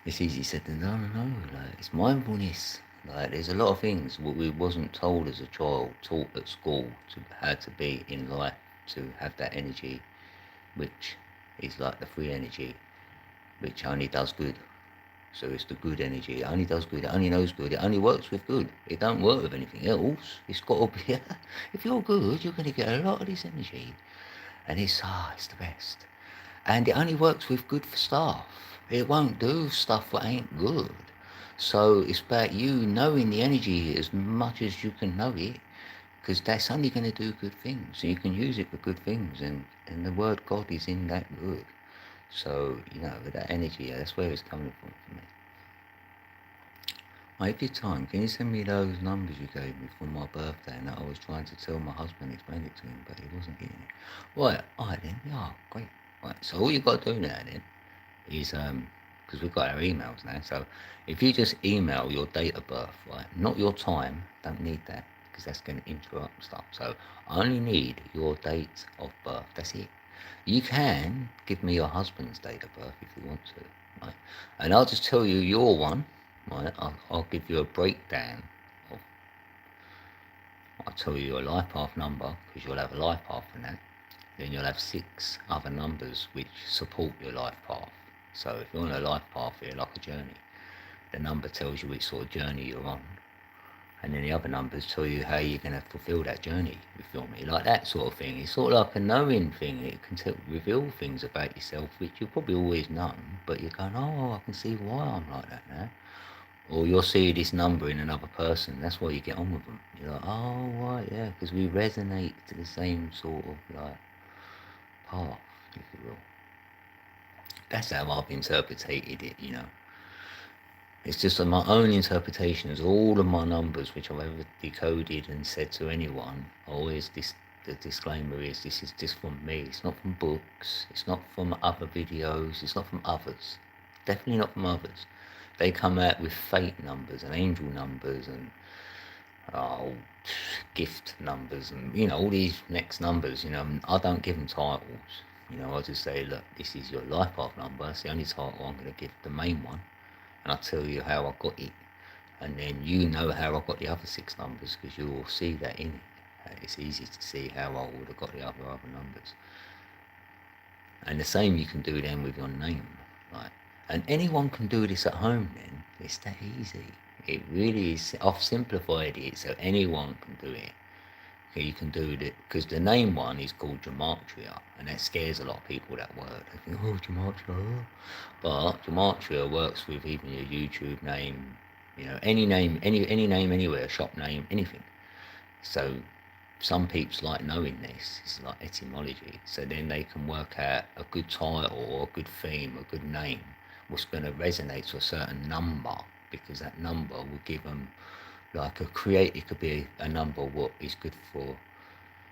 it's easy said than done. No, it's mindfulness. There's a lot of things what we wasn't told as a child, taught at school, to how to be in life, to have that energy, which is like the free energy, which only does good. So it's the good energy. It only does good. It only knows good. It only works with good. It don't work with anything else. It's got to be. If you're good, you're going to get a lot of this energy, and it's the best. And it only works with good for stuff. It won't do stuff that ain't good. So it's about you knowing the energy as much as you can know it, because that's only going to do good things. So you can use it for good things, and the word God is in that good. So, with that energy, that's where it's coming from for me. If you time, can you send me those numbers you gave me for my birthday and that I was trying to tell my husband, explain it to him, but he wasn't getting it? Right, alright then, yeah, great. Right, so all you've got to do now then is, because we've got our emails now, so if you just email your date of birth, right, not your time, don't need that, because that's going to interrupt stuff. So I only need your date of birth, that's it. You can give me your husband's date of birth if you want to, right? And I'll just tell you your one, right? I'll give you a breakdown of, I'll tell you your life path number, because you'll have a life path in that. Then you'll have 6 other numbers which support your life path. So if you're on a life path here, like a journey, the number tells you which sort of journey you're on. And then the other numbers tell you how you're going to fulfill that journey, you feel me? Like that sort of thing. It's sort of like a knowing thing. It can reveal things about yourself which you've probably always known, but you're going, oh, I can see why I'm like that now. Or you'll see this number in another person. That's why you get on with them. You're like, oh, right, yeah, because we resonate to the same sort of path, if you will. That's how I've interpreted it, It's just my own interpretations. All of my numbers which I've ever decoded and said to anyone, always the disclaimer is this is just from me. It's not from books. It's not from other videos. It's not from others. Definitely not from others. They come out with fate numbers and angel numbers and gift numbers and all these next numbers. I don't give them titles. I just say, look, this is your life path number. It's the only title I'm going to give, the main one. And I'll tell you how I got it. And then you know how I got the other 6 numbers, because you will see that in it. It's easy to see how I would have got the other numbers. And the same you can do then with your name. Right? And anyone can do this at home then. It's that easy. It really is. I've simplified it so anyone can do it. Okay, you can do it because the name one is called gematria, and that scares a lot of people. That word, they think, oh, gematria. But gematria works with even your YouTube name, any name, any name anywhere, shop name, anything. So some peeps like knowing this. It's like etymology. So then they can work out a good title or a good theme, a good name, what's going to resonate to a certain number, because that number will give them like it could be a number what is good for,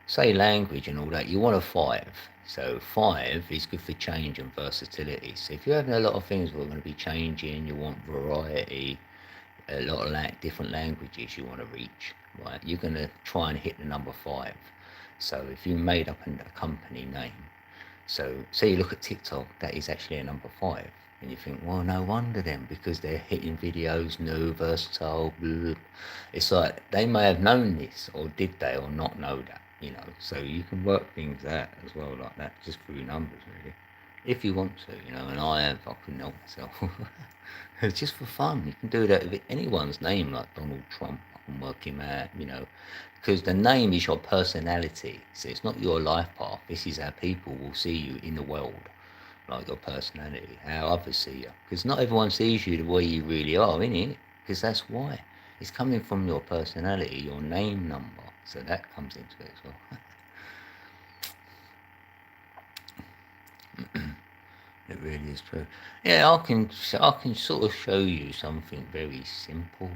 say, language and all that. You want a 5. So 5 is good for change and versatility. So if you're having a lot of things that are going to be changing, you want variety, a lot of different languages you want to reach, right? You're going to try and hit the number 5. So if you made up a company name, so say you look at TikTok, that is actually a number 5. And you think, well, no wonder then, because they're hitting videos, new, versatile, blah. It's like they may have known this, or did they, or not know that, So you can work things out as well like that, just through numbers, really. If you want to, and I couldn't help myself. It's just for fun. You can do that with anyone's name, like Donald Trump. I can work him out, because the name is your personality. So it's not your life path. This is how people will see you in the world, like your personality, how others see you. Because not everyone sees you the way you really are, innit? Because that's why. It's coming from your personality, your name number. So that comes into it as well. It really is true. Yeah, I can sort of show you something very simple.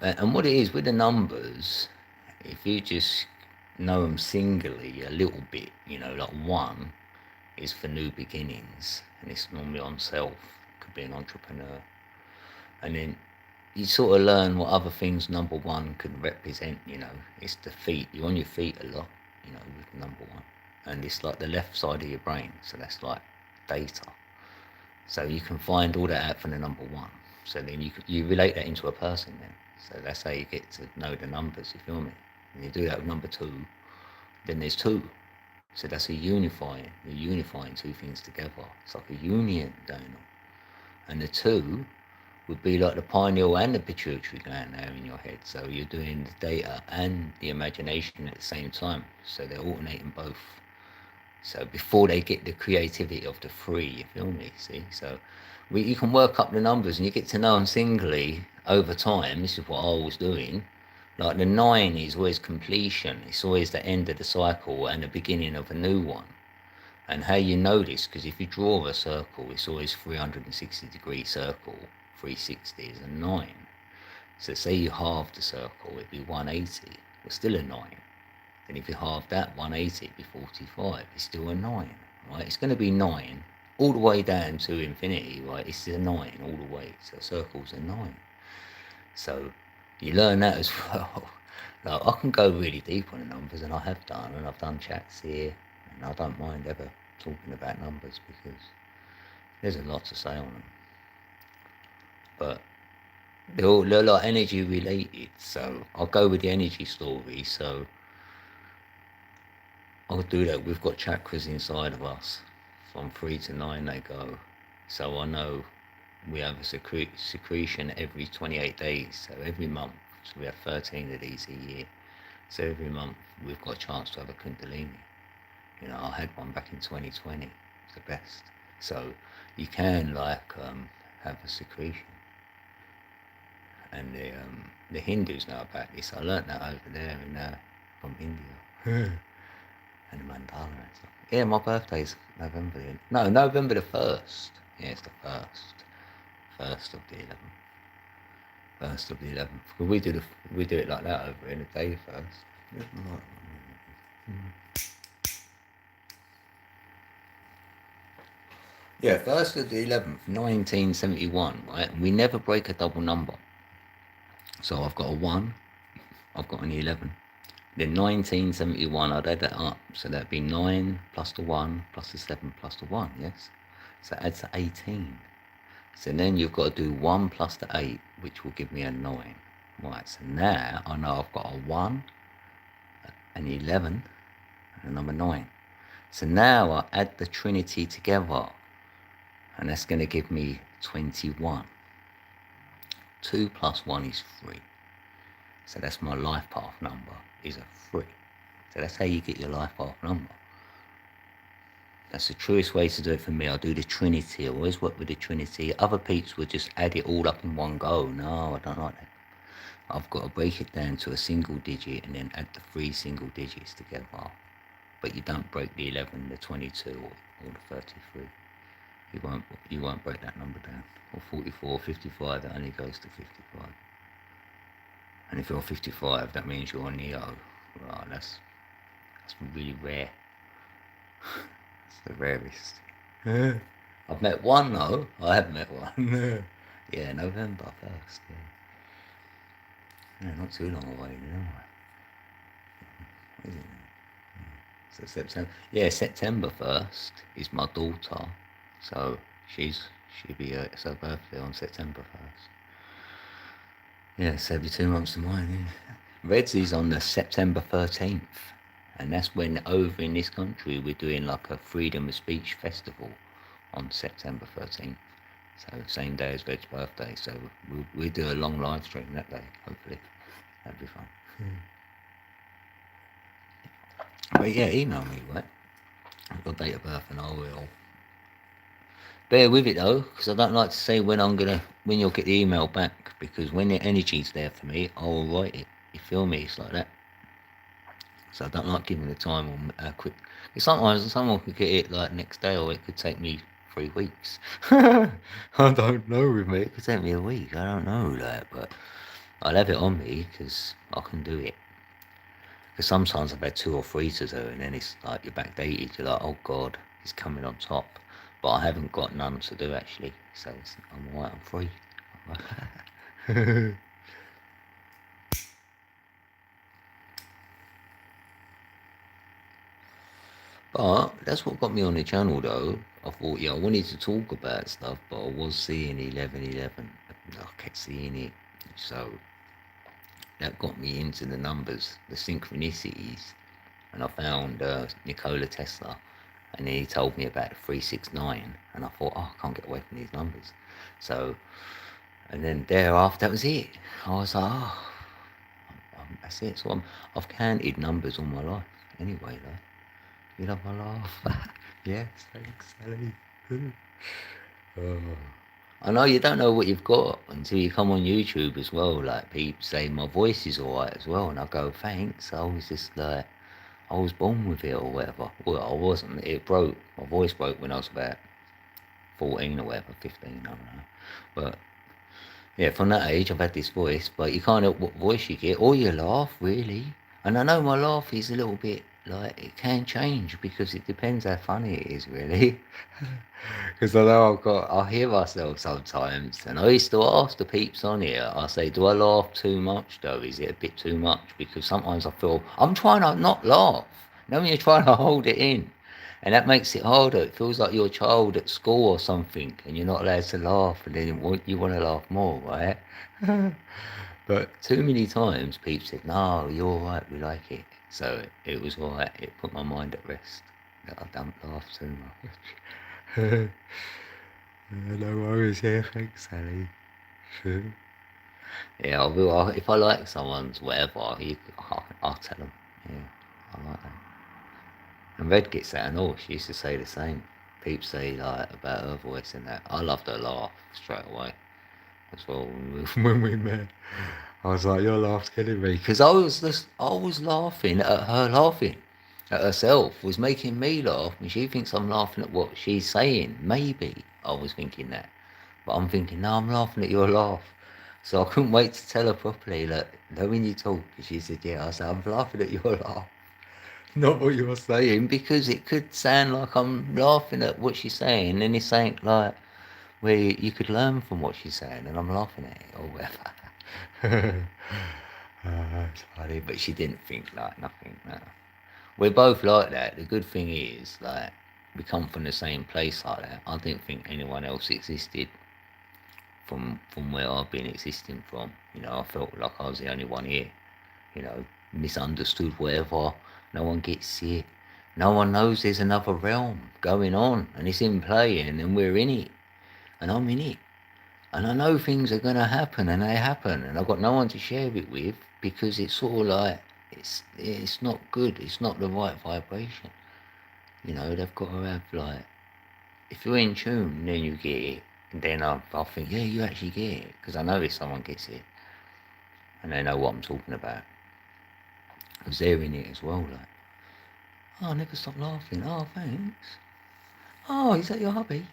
And what it is with the numbers, if you just know them singly a little bit, like 1 is for new beginnings, and it's normally on self, could be an entrepreneur. And then you sort of learn what other things number 1 could represent, it's the feet. You're on your feet a lot, with number 1. And it's like the left side of your brain, so that's like data. So you can find all that out from the number 1. So then you relate that into a person then. So that's how you get to know the numbers, you feel me? And you do that with number 2, then there's 2. So that's you're unifying 2 things together. It's like a union going on. And the 2 would be like the pineal and the pituitary gland there in your head. So you're doing the data and the imagination at the same time. So they're alternating both. So before they get the creativity of the 3, you feel me? See? So you can work up the numbers and you get to know them singly over time. This is what I was doing. Like the 9 is always completion. It's always the end of the cycle and the beginning of a new one. And how you know this, because if you draw a circle, it's always 360-degree circle. 360 is a 9. So say you halve the circle, it'd be 180. It's still a 9. Then if you halve that, 180, it'd be 45. It's still a 9, right? It's going to be 9 all the way down to infinity, right? It's a 9 all the way. So circle's a 9. So you learn that as well. Like, I can go really deep on the numbers, and I have done, and I've done chats here, and I don't mind ever talking about numbers because there's a lot to say on them. But they're like energy related, so I'll go with the energy story. So I'll do that. We've got chakras inside of us. From 3 to 9 they go. So I know we have a secretion every 28 days. So every month. So we have 13 of these a year. So every month we've got a chance to have a Kundalini. I had one back in 2020. It's the best. So you can have a secretion. And the Hindus know about this. I learnt that over there from India. And the mandala and stuff. Yeah, my birthday's November the 1st. Yeah, it's the 1st. 1st of the 11th. 1st of the 11th. We do it like that over in a day first. Yeah, 1st of the 11th, 1971, right? And we never break a double number. So I've got a 1, I've got an 11. Then 1971, I'd add that up. So that'd be 9 plus the 1 plus the 7 plus the 1, yes? So that adds to 18. So then you've got to do 1 plus the 8, which will give me a 9. Right, so now I know I've got a 1, an 11, and a number 9. So now I add the trinity together. And that's going to give me 21. 2 plus 1 is 3. So that's my life path number, is a 3. So that's how you get your life path number. That's the truest way to do it for me. I do the Trinity. I always work with the Trinity. Other peeps would just add it all up in one go. No, I don't like that. I've got to break it down to a single digit and then add the 3 single digits together. But you don't break the 11, the 22, or the 33. You won't break that number down. Or 44, 55, that only goes to 55. And if you're 55, that means you're Neo. Right, that's really rare. It's the rarest. I've met one though. I have met one. Yeah, November 1st. Yeah, not too long away now. What is it now? So September. Yeah, September 1st is my daughter. So she'll be it's her birthday on September 1st. Yeah, so every 2 months of mine. Yeah. Red's is on the September 13th. And that's when over in this country we're doing like a freedom of speech festival on September 13th. So same day as Red's birthday. So we'll do a long live stream that day, hopefully. That'd be fun. But yeah, email me, right? I've got date of birth and I will. Bear with it though, because I don't like to say when you'll get the email back, because when the energy's there for me, I will write it. You feel me? It's like that. So I don't like giving the time or quick. Sometimes someone could get it like next day, or it could take me 3 weeks. I don't know with me. It could take me a week. I don't know that, but I'll have it on me because I can do it. Because sometimes I've had 2 or 3 to do, and then it's like you're backdated. You're like, oh God, it's coming on top. But I haven't got none to do actually, so I'm alright. I'm free. But that's what got me on the channel though. I thought, yeah, I wanted to talk about stuff, but I was seeing 1111. I kept seeing it, so that got me into the numbers, the synchronicities, and I found Nikola Tesla, and he told me about the 369, and I thought, oh, I can't get away from these numbers. So, and then thereafter, that was it. I was like, oh, that's it. So I've counted numbers all my life anyway, though. You love my laugh? Yes, thanks, Sally. I know you don't know what you've got until you come on YouTube as well. Like people say my voice is alright as well, and I go, thanks. I was just like, I was born with it or whatever. Well, I wasn't. It broke. My voice broke when I was about 14 or whatever, 15, I don't know. But yeah, from that age I've had this voice, but you can't help what voice you get, or you laugh, really. And I know my laugh is a little bit like, it can change because it depends how funny it is, really. Because I know I hear myself sometimes, and I used to ask the peeps on here, I say, do I laugh too much though? Is it a bit too much? Because sometimes I feel, I'm trying to not laugh. You know when you're trying to hold it in? And that makes it harder. It feels like you're a child at school or something, and you're not allowed to laugh, and then you want to laugh more, right? But too many times people said, no, you're all right, we like it. So it was all right. It put my mind at rest that I don't laugh too much. No worries, yeah, thanks, Sally. Yeah, I will. If I like someone's whatever, I'll tell them. Yeah, I like that. And Red gets that and all. She used to say the same. People say like about her voice and that. I loved her laugh straight away. As well when we met. I was like, your laugh's killing me. Because I was laughing at her laughing at herself, was making me laugh, and she thinks I'm laughing at what she's saying. Maybe I was thinking that. But I'm thinking, no, I'm laughing at your laugh. So I couldn't wait to tell her properly, like, when you talk, she said, yeah, I said, I'm laughing at your laugh. Not what you're saying, because it could sound like I'm laughing at what she's saying, and it's saying like where you could learn from what she's saying, and I'm laughing at it or whatever. It's funny, but she didn't think like nothing. No. We're both like that. The good thing is, like, we come from the same place like that. I didn't think anyone else existed from where I've been existing from. You know, I felt like I was the only one here. You know, misunderstood, whatever. No one gets it. No one knows there's another realm going on, and it's in play, and we're in it, and I'm in it. And I know things are going to happen, and they happen, and I've got no one to share it with because it's sort of like it's not good. It's not the right vibration. You know, they've got to have like, if you're in tune, then you get it. And then I think, yeah, you actually get it because I know if someone gets it and they know what I'm talking about because they're in it as well. Like, oh, I never stop laughing. Oh, thanks. Oh, is that your hubby?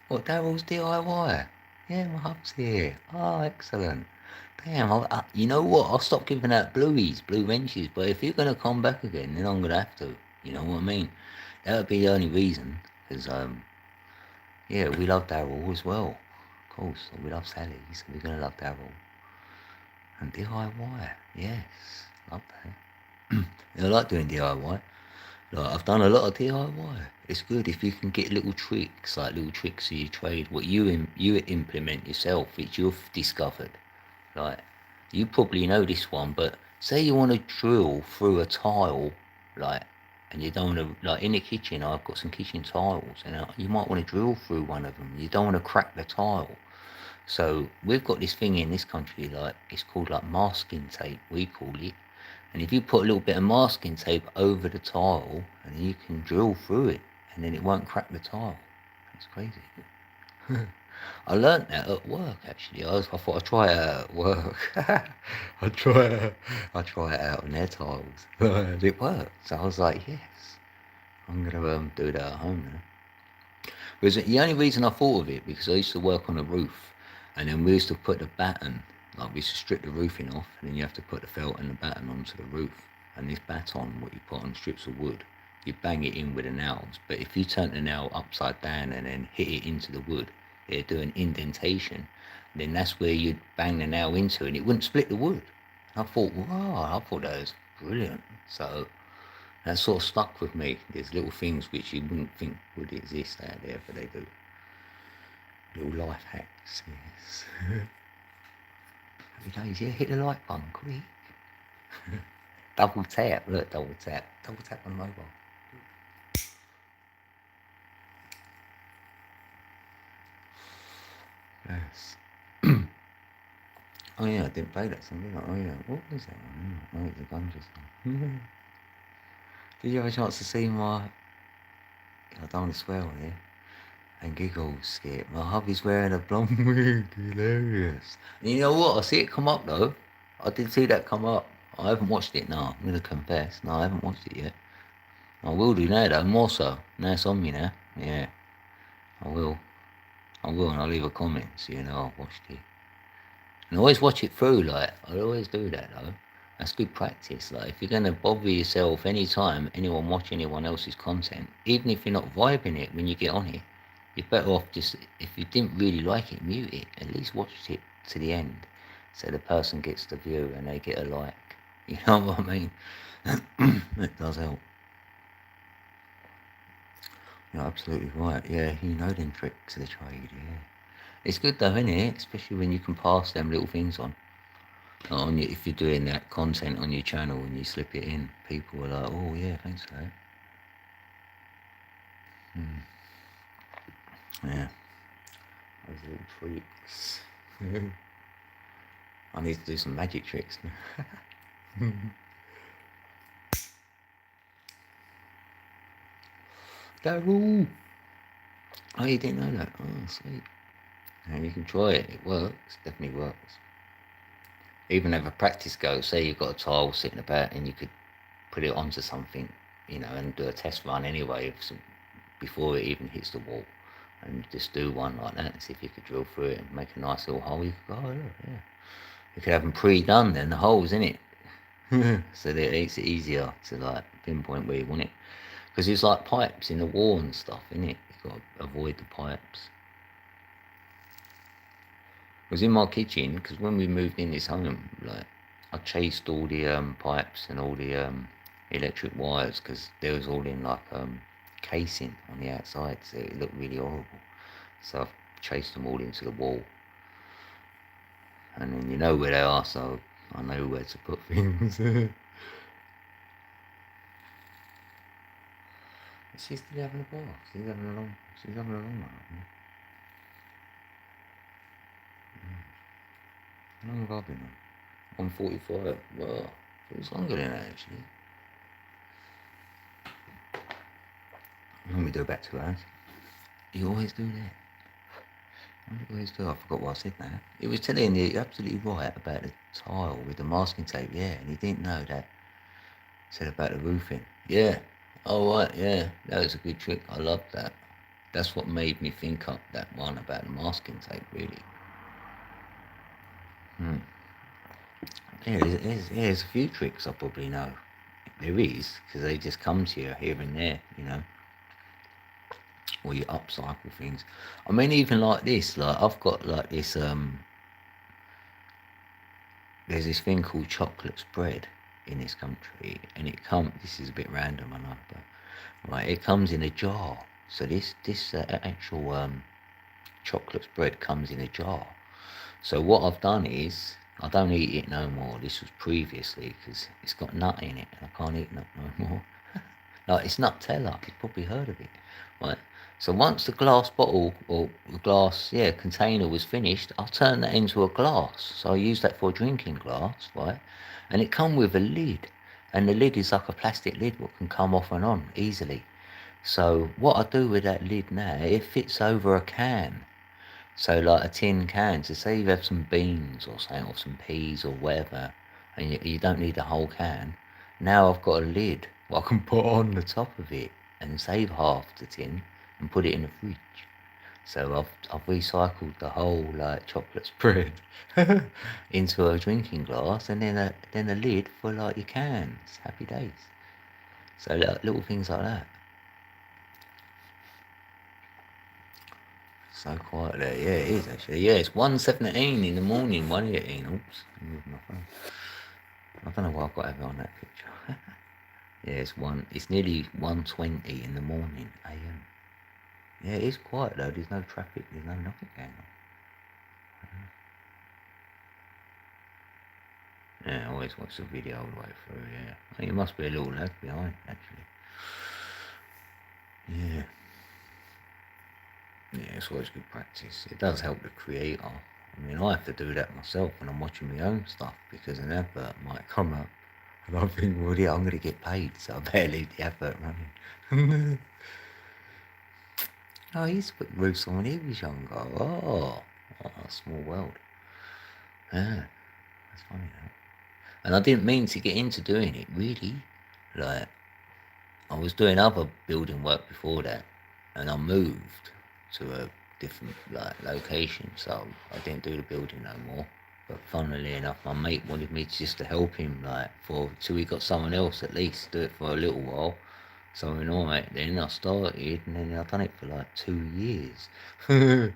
What, Daryl's DIY? Yeah, my hub's here. Oh, excellent. Damn, you know what? I'll stop giving out blue wrenches, but if you're going to come back again, then I'm going to have to. You know what I mean? That would be the only reason. Because, yeah, we love Daryl as well. Of course, we love Sally, so we're going to love Daryl. And DIY, yes, love that. I like doing DIY. Like, I've done a lot of DIY. It's good if you can get little tricks, like little tricks of your trade, what you implement yourself, which you've discovered. Like, you probably know this one, but say you want to drill through a tile, like, and you don't want to, like, in the kitchen, I've got some kitchen tiles, and you might want to drill through one of them. You don't want to crack the tile. So we've got this thing in this country, like, it's called like masking tape, we call it. And if you put a little bit of masking tape over the tile, and you can drill through it, and then it won't crack the tile. It's crazy. I learnt that at work actually. I thought I'd try it out at work. I'd try it out on their tiles. And it worked. So I was like, yes, I'm gonna do that at home now. Because the only reason I thought of it, because I used to work on a roof, and then we used to put the batten, like we used to strip the roofing off, and then you have to put the felt and the batten onto the roof. And this baton, what you put on strips of wood, you bang it in with the nails. But if you turn the nail upside down and then hit it into the wood, it'd do an indentation. Then that's where you'd bang the nail into, and it wouldn't split the wood. I thought, wow, I thought that was brilliant. So that sort of stuck with me. There's little things which you wouldn't think would exist out there, but they do. Little life hacks, yes. Happy days, yeah, hit the like button, quick. Double tap, look, double tap. Double tap on the mobile. Yes. Oh yeah, I didn't play that song, did I? Oh yeah, what was that one? Oh, it's a Gunja song. Did you have a chance to see my, I don't want to swear on here, and giggles skit? My hubby's wearing a blonde wig, hilarious. And you know what, I see it come up though. I did see that come up. I haven't watched it now, I'm going to confess. No, I haven't watched it yet. I will do now though, more so. Now it's on me now. Yeah, I will. And I'll leave a comment so you know I've watched it. And always watch it through, like, I always do that though. That's good practice. Like, if you're going to bother yourself anytime anyone watch anyone else's content, even if you're not vibing it when you get on it, you're better off just, if you didn't really like it, mute it. At least watch it to the end so the person gets the view and they get a like. You know what I mean? It does help. You're absolutely right. Yeah, you know them tricks of the trade, yeah. It's good though, isn't it? Especially when you can pass them little things on. If you're doing that content on your channel and you slip it in, people are like, oh yeah, thanks for that. Yeah, those little tricks. I need to do some magic tricks. Daryl! Oh, you didn't know that? Oh, sweet. Yeah, you can try it. It works. Definitely works. Even have a practice go. Say you've got a tile sitting about and you could put it onto something, you know, and do a test run anyway before it even hits the wall. And just do one like that and see if you could drill through it and make a nice little hole. You could go, oh, look, yeah. You could have them pre-done then, the holes in it. So that it makes it easier to like pinpoint where you want it. Because it's like pipes in the wall and stuff, isn't it? You've got to avoid the pipes. It was in my kitchen, because when we moved in this home, like, I chased all the pipes and all the electric wires, because they was all in like casing on the outside, so it looked really horrible. So I chased them all into the wall. And then you know where they are, so I know where to put things. She's still having a bath. She's having a long one. How long have I been on? 145. Well, it was longer than that actually. Let me do it back 2 hours. You always do that. What do you always do? I forgot what I said now. He was telling you absolutely right about the tile with the masking tape, yeah, and he didn't know that. Said about the roofing. Yeah. Oh right, yeah. That was a good trick. I love that. That's what made me think up that one about the masking tape, really. Yeah, there's a few tricks I probably know. There is, because they just come to you here and there, you know. Or you upcycle things. I mean, even like this, like I've got like this, there's this thing called chocolate spread in this country, and this is a bit random, I know, but right, it comes in a jar. So this actual chocolate spread comes in a jar. So what I've done is I don't eat it no more. This was previously because it's got nut in it, and I can't eat nut no more. Like it's Nutella. You've probably heard of it, right? So once the glass bottle or the glass, yeah, container was finished, I'll turn that into a glass. So I use that for a drinking glass, right? And it come with a lid, and the lid is like a plastic lid what can come off and on easily. So what I do with that lid now, it fits over a can. So like a tin can, so say you have some beans or something, or some peas or whatever, and you don't need the whole can. Now I've got a lid what I can put on the top of it and save half the tin and put it in the fridge. So I've recycled the whole like chocolate spread into a drinking glass, and then a lid for like your cans. Happy days. So little things like that. So quiet there. Yeah, it is actually. Yeah, it's 1:17 in the morning. 1:18. Oops, I moved my phone. I don't know why I've got to have it on that picture. Yeah, It's nearly 1:20 in the morning a.m. Yeah, it is quiet though. There's no traffic. There's no nothing going on. Yeah, I always watch the video all the way through. Yeah, I think it must be a little lag behind actually. Yeah. Yeah, it's always good practice. It does help the creator. I mean, I have to do that myself when I'm watching my own stuff because an advert might come up and I think, well, yeah, I'm going to get paid, so I better leave the advert running. Oh, I used to put roofs on when he was younger. Oh, small world. Yeah, that's funny, that. And I didn't mean to get into doing it, really. Like, I was doing other building work before that, and I moved to a different like location, so I didn't do the building no more. But funnily enough, my mate wanted me just to help him, like for till he got someone else at least do it for a little while. So in all right, then I started, and then I've done it for like 2 years. And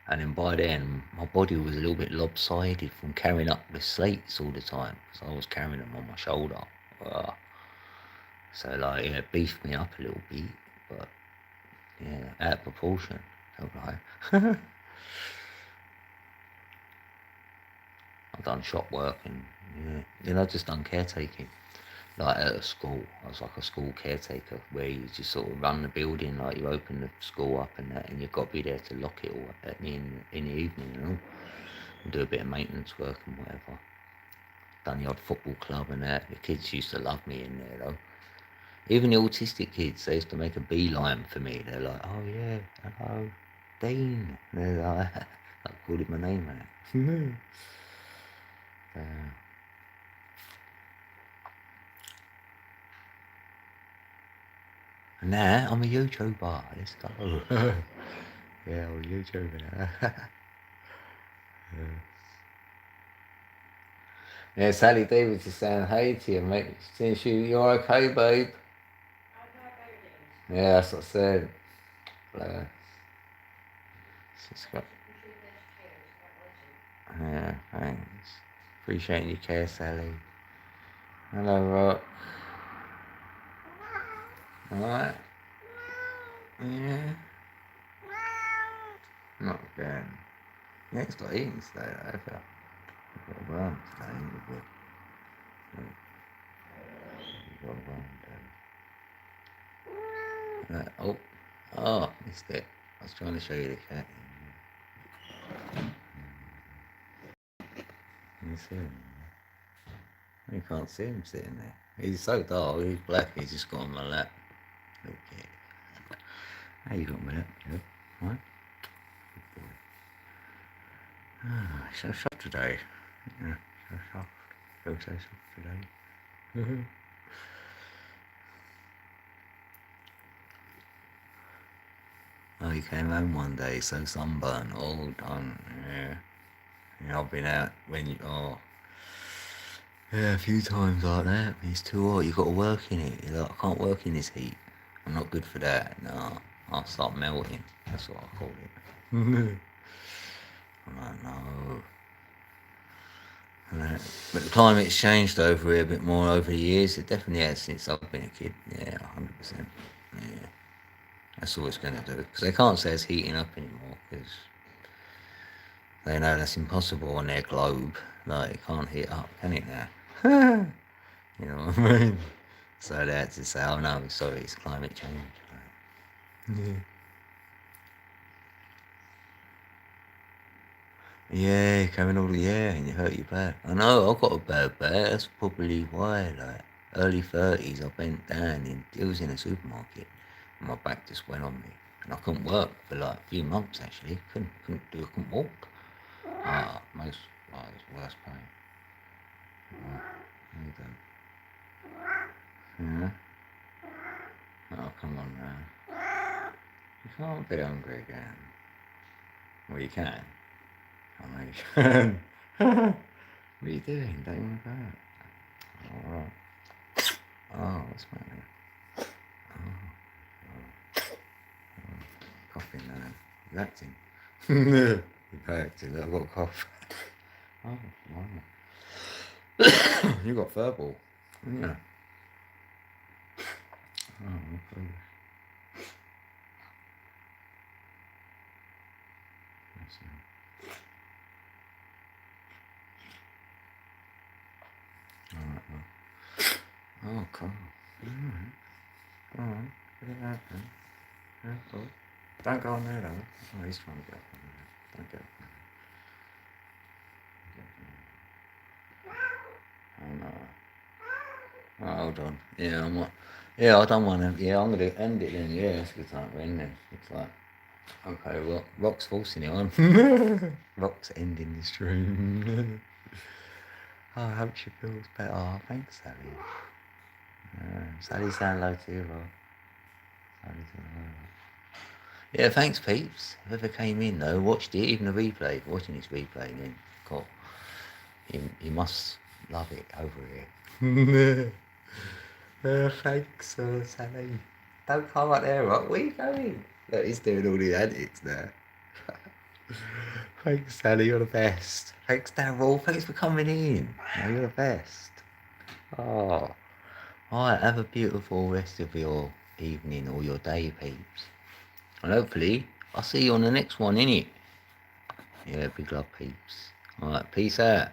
then by then, my body was a little bit lopsided from carrying up the slates all the time, because I was carrying them on my shoulder. Ugh. So like, yeah, it beefed me up a little bit, but yeah, out of proportion. Felt like I've done shop work and yeah, then I just done caretaking. Like at a school, I was like a school caretaker where you just sort of run the building, like you open the school up and that, and you've got to be there to lock it all in the evening, you know, and do a bit of maintenance work and whatever. Done the odd football club and that. The kids used to love me in there though. Even the autistic kids, they used to make a beeline for me. They're like, "Oh yeah, hello, Dean." And they're like, I called him my name, man. uh, nah, I'm a YouTuber. Let's go. Yeah, I'm a YouTuber now. Yeah. Yeah, Sally Davis is saying hey to you, mate. Since you're okay, babe. Yeah, that's what I said. Uh, yeah, thanks. Appreciate your care, Sally. Hello, Rock. Alright? Yeah. Not bad. Yeah, it's not eating today, though. I've got a worm today, ain't it? You've got a worm today. Oh, missed it. I was trying to show you the cat. You see him? You can't see him sitting there. He's so dark, he's black, he's just got on my lap. Okay. How you got on my lap, Joe? Right? Good boy. Ah, so soft today. Yeah, so soft. Feel so soft today. Oh, he came home one day, so sunburned, all done. Yeah. Yeah, I've been out when you, yeah, a few times like that. It's too hot. You got to work in it. You're like, I can't work in this heat. I'm not good for that. No, I'll start melting. That's what I call it. I'm like, no. But the climate's changed over here a bit more over the years. It definitely has since I've been a kid. Yeah, 100%. Yeah, that's all it's going to do. Because they can't say it's heating up anymore because they know that's impossible on their globe. Like, it can't heat up, can it now? You know what I mean? So they had to say, oh no, sorry, it's climate change. Like, yeah, coming all the air and you hurt your back. I know, I've got a bad back. That's probably why. Like, early 30s, I bent down and it was in a supermarket. And my back just went on me. And I couldn't work for like a few months actually. Couldn't walk. Most, it's worst pain. There you go. Yeah. Oh, come on now. You can't be hungry again. Well, you can. I know you can. What are you doing? Don't you want to go? Alright. Oh, what's the matter? Coughing now. You acting? You're acting. I've got a cough. Oh, wow. You got furball. Yeah. Oh, okay. Alright, well. Oh, cool. Alright. Get it out then. Yeah, cool. Don't go on there though. Oh, he's trying to get up on there. Don't get up on there. Oh no. Oh, hold on. Yeah, I don't want to. Yeah, I'm going to end it then. Yeah, it's a good time to end it. It's like, okay, well, Rock's forcing it on. Rock's ending the stream. Oh, I hope she feels better. Oh, thanks, Sally. Sally, say hello to you, Rock. Sally, say hello. Yeah, thanks, peeps. Whoever came in, though, watched it, even the replay, watching this replay, then, God, you must love it over here. Thanks, Sally. Don't come up there, Rock. Where are you going? Look, he's doing all the antics now. Thanks, Sally. You're the best. Thanks, Daryl. Thanks for coming in. You're the best. Oh. Alright, have a beautiful rest of your evening or your day, peeps. And hopefully, I'll see you on the next one, innit? Yeah, big love, peeps. Alright, peace out.